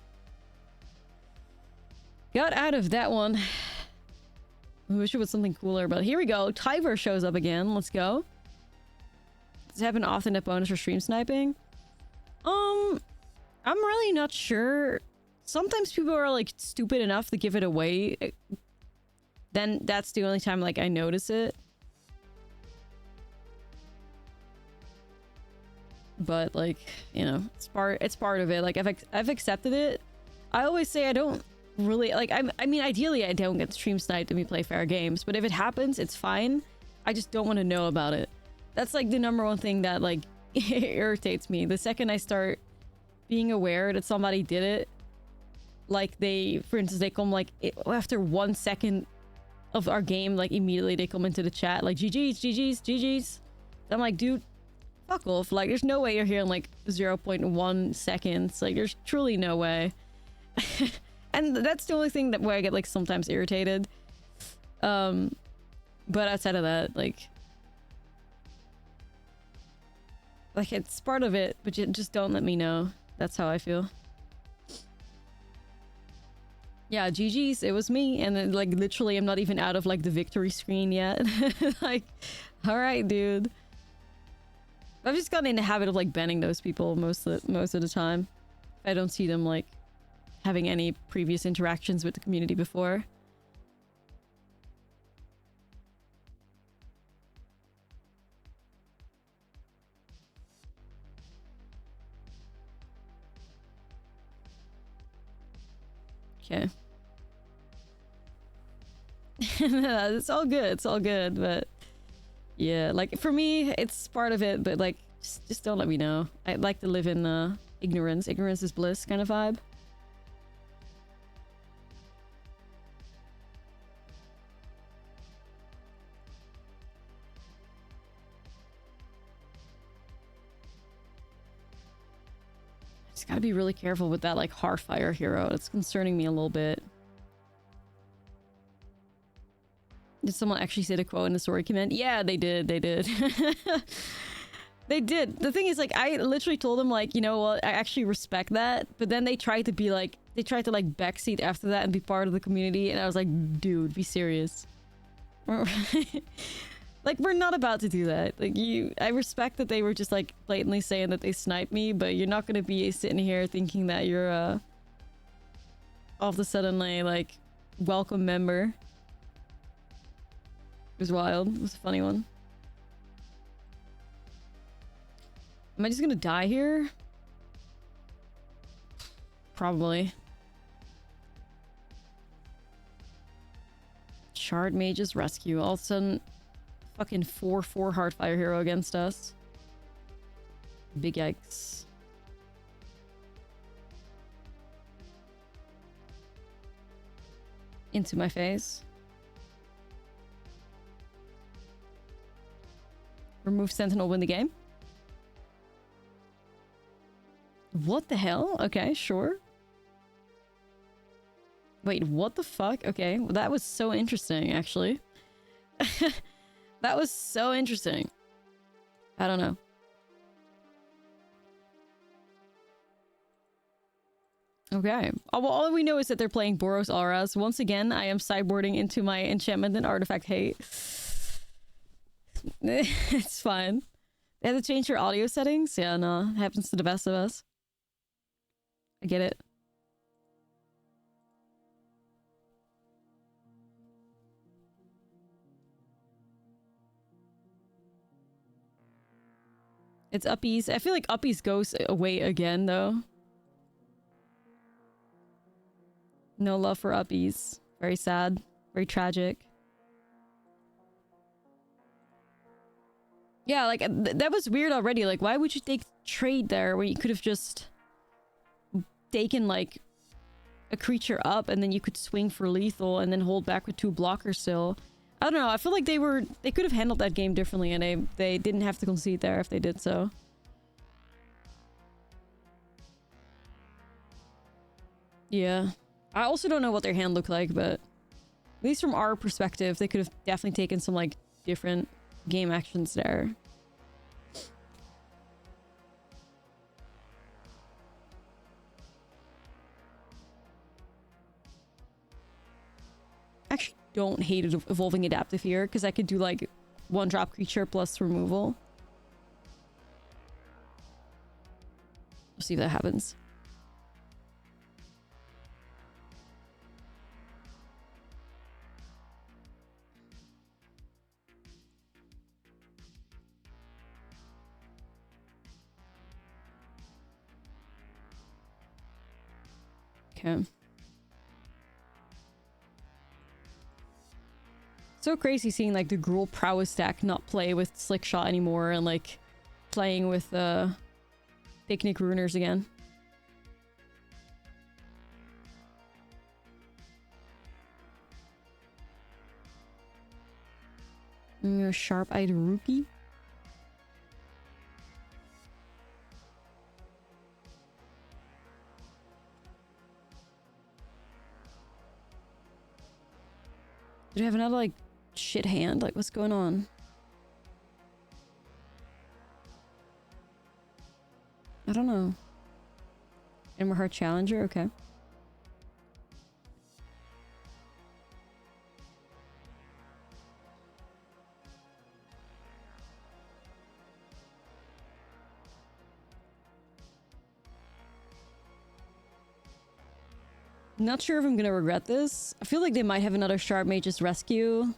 Got out of that one. I wish it was something cooler, but here we go. Tyvar shows up again. Let's go. Does it happen often at bonus or stream sniping? I'm really not sure. Sometimes people are like stupid enough to give it away. Then that's the only time like I notice it. But like, you know, it's part of it. Like I've accepted it. I always say I don't really like I mean ideally I don't get stream sniped and we play fair games, but if it happens, it's fine. I just don't want to know about it. That's like the #1 thing that like irritates me. The second I start being aware that somebody did it, like they, for instance, they come like after 1 second of our game, like immediately they come into the chat like GG's, GG's, GG's. I'm like, dude, fuck off. Like there's no way you're here in like 0.1 seconds. Like there's truly no way. And that's the only thing that where I get like sometimes irritated. But outside of that, like it's part of it, but you just don't let me know. That's how I feel. Yeah, GG's, it was me. And then like literally I'm not even out of like the victory screen yet. Like, all right, dude. I've just gotten in the habit of like banning those people most of the time. I don't see them like having any previous interactions with the community before. Okay. It's all good. It's all good, but yeah, like for me, it's part of it, but like just don't let me know. I'd like to live in ignorance. Ignorance is bliss kind of vibe. Just gotta be really careful with that like Heartfire hero. It's concerning me a little bit. Did someone actually say the quote in the story comment? Yeah, they did. They did. They did. The thing is, like, I literally told them, like, you know what, I actually respect that. But then they tried to be like, they tried to like backseat after that and be part of the community. And I was like, dude, be serious. Like, we're not about to do that. Like, I respect that they were just like blatantly saying that they sniped me, but you're not gonna be sitting here thinking that you're all of a sudden like welcome member. It was wild. It was a funny one. Am I just gonna die here? Probably. Shard Mage's Rescue. All of a sudden, fucking 4/4 Heartfire hero against us. Big yikes. Into my face. Remove Sentinel, win the game. What the hell? Okay, sure. Wait, what the fuck? Okay, well, that was so interesting, actually. That was so interesting. I don't know. Okay. Oh, well, all we know is that they're playing Boros Auras. Once again, I am sideboarding into my enchantment and artifact hate. It's fine. They had to change your audio settings? Yeah, no. It happens to the best of us. I get it. It's Uppies. I feel like Uppies goes away again, though. No love for Uppies. Very sad. Very tragic. Yeah, like, that was weird already. Like, why would you take trade there when you could have just taken, like, a creature up and then you could swing for lethal and then hold back with 2 blockers still? I don't know. I feel like they could have handled that game differently and they didn't have to concede there if they did so. Yeah. I also don't know what their hand looked like, but at least from our perspective, they could have definitely taken some, like, different game actions there. Actually don't hate evolving adaptive here because I could do like 1-drop creature plus removal. We'll see if that happens. Okay. So crazy seeing like the Gruul Prowess deck not play with Slick Shot anymore and like playing with Picnic Ruiners again. Sharp-eyed Rookie. Did you have another like shit hand? Like, what's going on? I don't know. Emmerheart Challenger? Okay. Not sure if I'm gonna regret this. I feel like they might have another Sharp Mage's Rescue.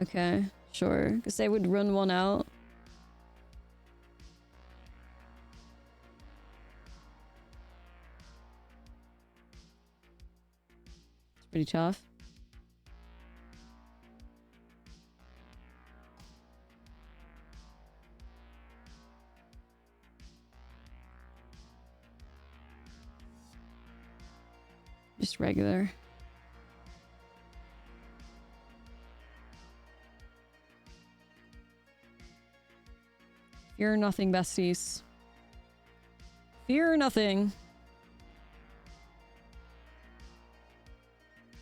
Okay, sure. Because they would run one out. It's pretty tough. Just regular. Fear nothing, besties. Fear nothing.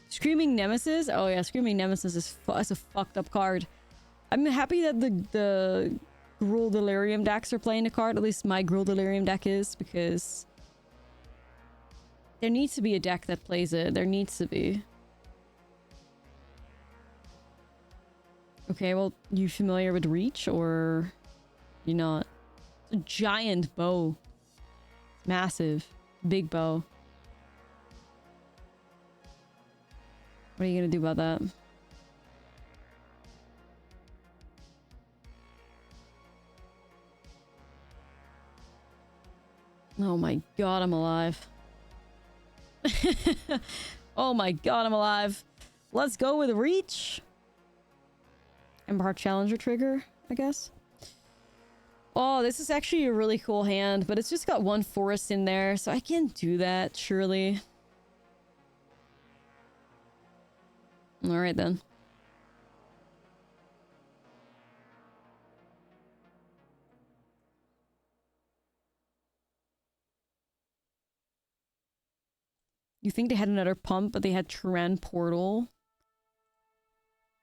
Screaming Nemesis? Oh yeah, Screaming Nemesis is a fucked up card. I'm happy that the Gruul Delirium decks are playing the card. At least my Gruul Delirium deck is, because there needs to be a deck that plays it. There needs to be. Okay, well, you familiar with Reach, or you not? It's a giant bow. Massive. Big bow. What are you gonna do about that? Oh my god, I'm alive. Oh my god, I'm alive. Let's go with Reach. Ember Challenger trigger, I guess. Oh, this is actually a really cool hand, but it's just got 1 forest in there, so I can't do that, surely. Alright then. You think they had another pump, but they had Tyran Portal?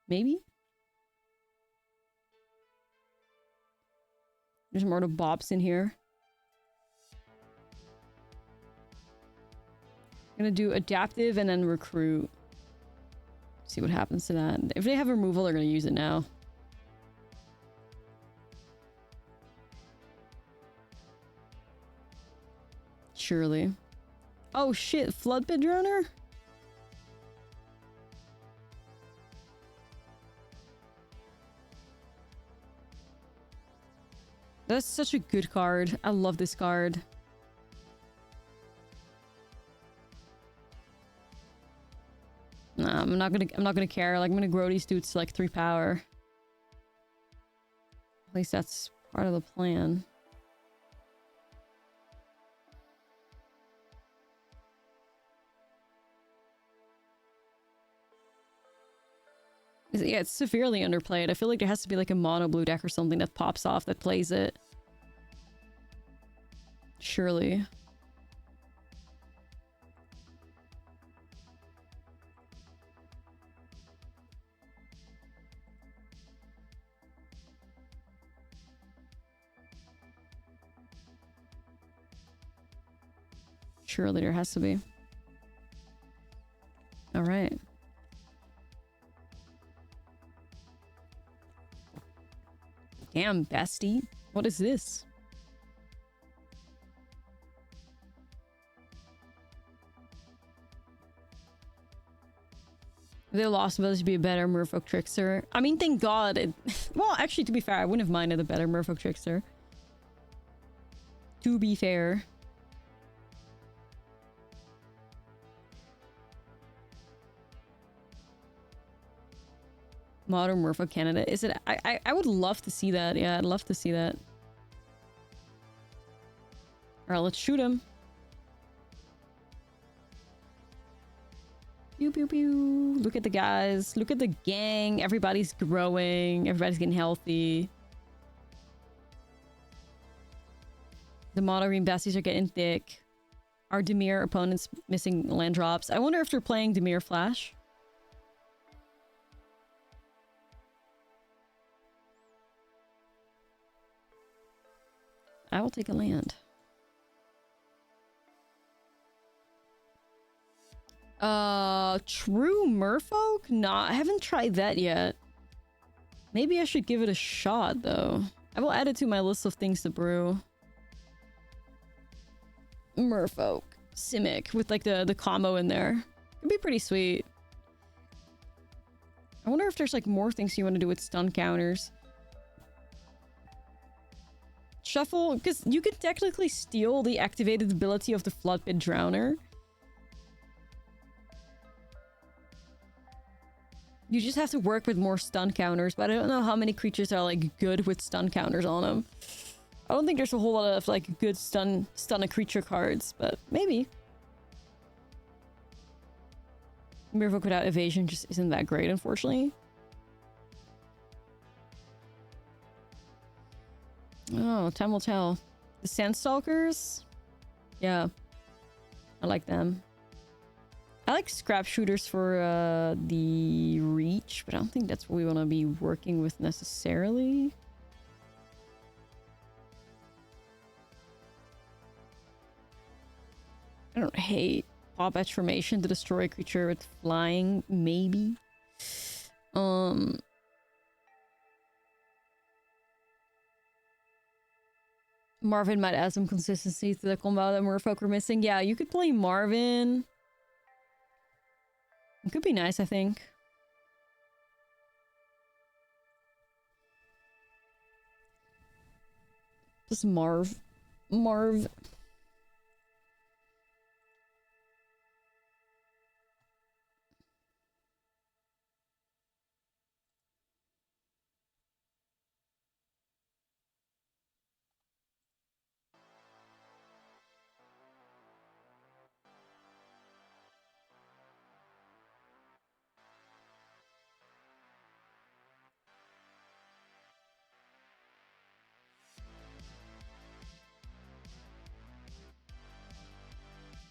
Maybe? There's more to Bobs in here. I'm gonna do Adaptive and then Recruit. See what happens to that. If they have removal, they're gonna use it now. Surely. Oh shit, Floodpit Droner? That's such a good card. I love this card. Nah, I'm not gonna care. Like, I'm gonna grow these dudes to like 3 power. At least that's part of the plan. Yeah, it's severely underplayed. I feel like there has to be like a mono blue deck or something that pops off that plays it. Surely. Surely there has to be. All right. Damn, bestie. What is this? They lost ability to be a better Merfolk Trickster. I mean, thank God. Well, actually, to be fair, I wouldn't have minded a better Merfolk Trickster. To be fair. Modern Merfolk candidate. Is it? I would love to see that. Yeah, I'd love to see that. Alright, let's shoot him. Pew pew pew. Look at the guys. Look at the gang. Everybody's growing. Everybody's getting healthy. The mono green besties are getting thick. Our Dimir opponents missing land drops. I wonder if they're playing Dimir Flash. I will take a land. True Merfolk? Nah, I haven't tried that yet. Maybe I should give it a shot, though. I will add it to my list of things to brew. Merfolk. Simic with, like, the combo in there. It'd be pretty sweet. I wonder if there's, like, more things you want to do with stun counters. Shuffle, because you can technically steal the activated ability of the Floodpit Drowner. You just have to work with more stun counters, but I don't know how many creatures are like good with stun counters on them. I don't think there's a whole lot of like good stun a creature cards, but maybe. Merfolk without evasion just isn't that great, unfortunately. Oh, time will tell. The Sandstalkers? Yeah. I like them. I like scrap shooters for the reach, but I don't think that's what we want to be working with necessarily. I don't hate pop edge formation to destroy a creature with flying, maybe. Marvin might add some consistency to the combo that Merfolk are missing. Yeah, you could play Marvin. It could be nice, I think. Just Marv.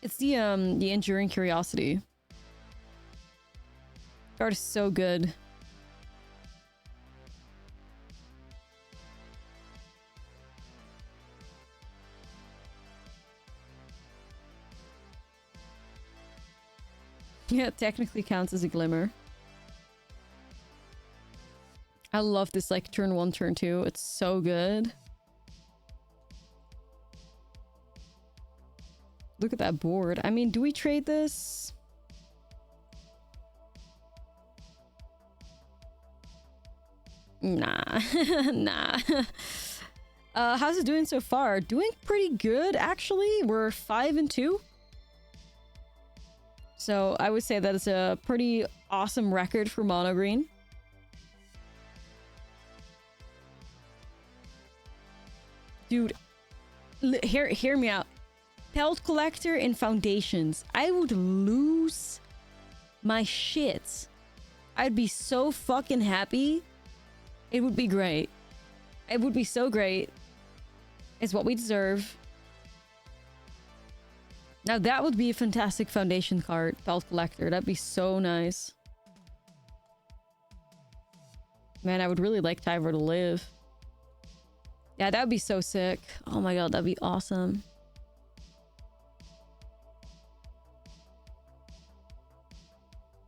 It's the Enduring Curiosity. Card is so good. Yeah, it technically counts as a Glimmer. I love this like turn 1, turn 2. It's so good. Look at that board. I mean, do we trade this? Nah. Nah. How's it doing so far? Doing pretty good, actually. We're 5-2. So I would say that it's a pretty awesome record for mono green. Dude, hear me out. Pelt collector and foundations. I would lose my shit. I'd be so fucking happy. It would be great. It would be so great. It's what we deserve. Now that would be a fantastic foundation card, Pelt Collector. That'd be so nice. Man, I would really like Tyvar to live. Yeah, that would be so sick. Oh my god, that'd be awesome.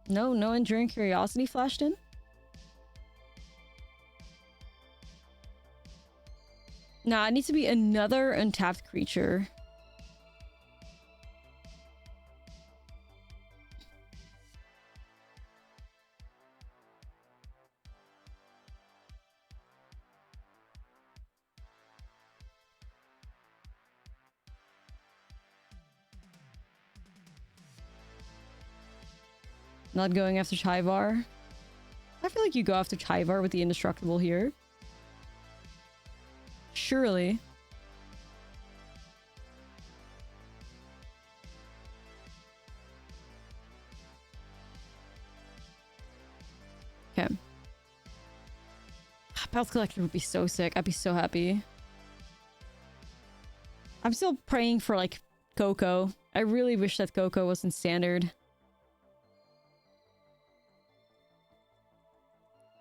No Enduring Curiosity flashed in? Nah, it needs to be another untapped creature. Not going after Tyvar. I feel like you go after Tyvar with the Indestructible here. Surely. Okay. Pelt Collector would be so sick. I'd be so happy. I'm still praying for, like, Coco. I really wish that Coco wasn't standard.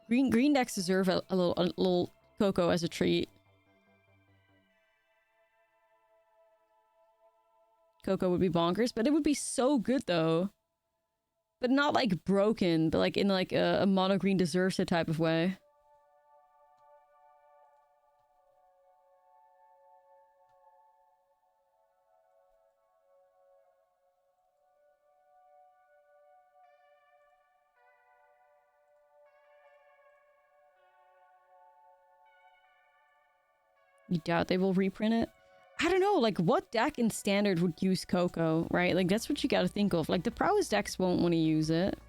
Green decks deserve a little Coco as a treat. Coco would be bonkers, but it would be so good though. But not like broken, but like in like a mono green deserves it type of way. You doubt they will reprint it? I don't know, like, what deck in Standard would use Coco, right? Like, that's what you gotta think of. Like, the prowess decks won't want to use it.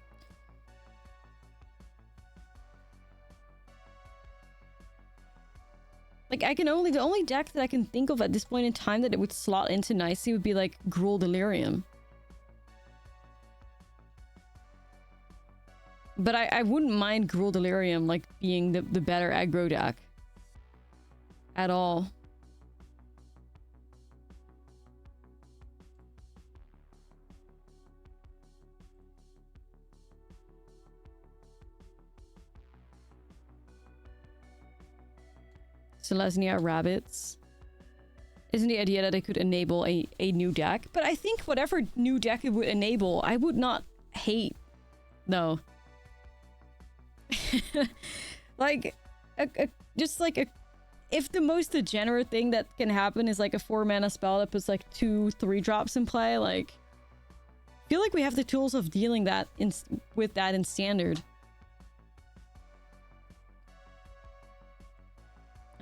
Like, the only deck that I can think of at this point in time that it would slot into nicely would be, like, Gruul Delirium. But I wouldn't mind Gruul Delirium, like, being the better aggro deck. At all. Selesnya Rabbits. Isn't the idea that it could enable a new deck? But I think whatever new deck it would enable, I would not hate, though. Like, just like a... If the most degenerate thing that can happen is like a 4-mana spell that puts like 2-3 drops in play, like... I feel like we have the tools of dealing with that in Standard.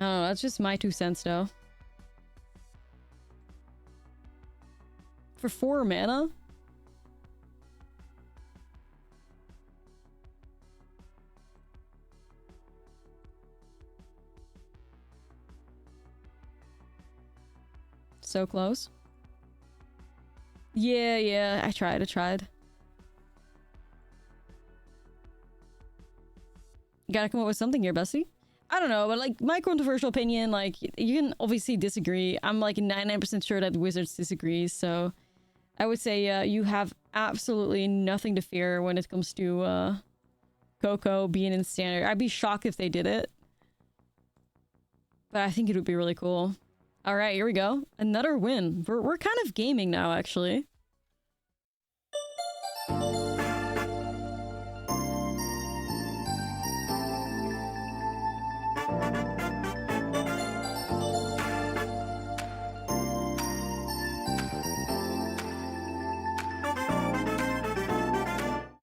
I don't know, that's just my 2 cents though. For 4 mana? So close. Yeah, I tried. You gotta come up with something here, Bessie. I don't know, but like, my controversial opinion, like, you can obviously disagree. I'm like 99% sure that Wizards disagrees, so I would say you have absolutely nothing to fear when it comes to Coco being in Standard. I'd be shocked if they did it. But I think it would be really cool. Alright, here we go. Another win. We're kind of gaming now, actually.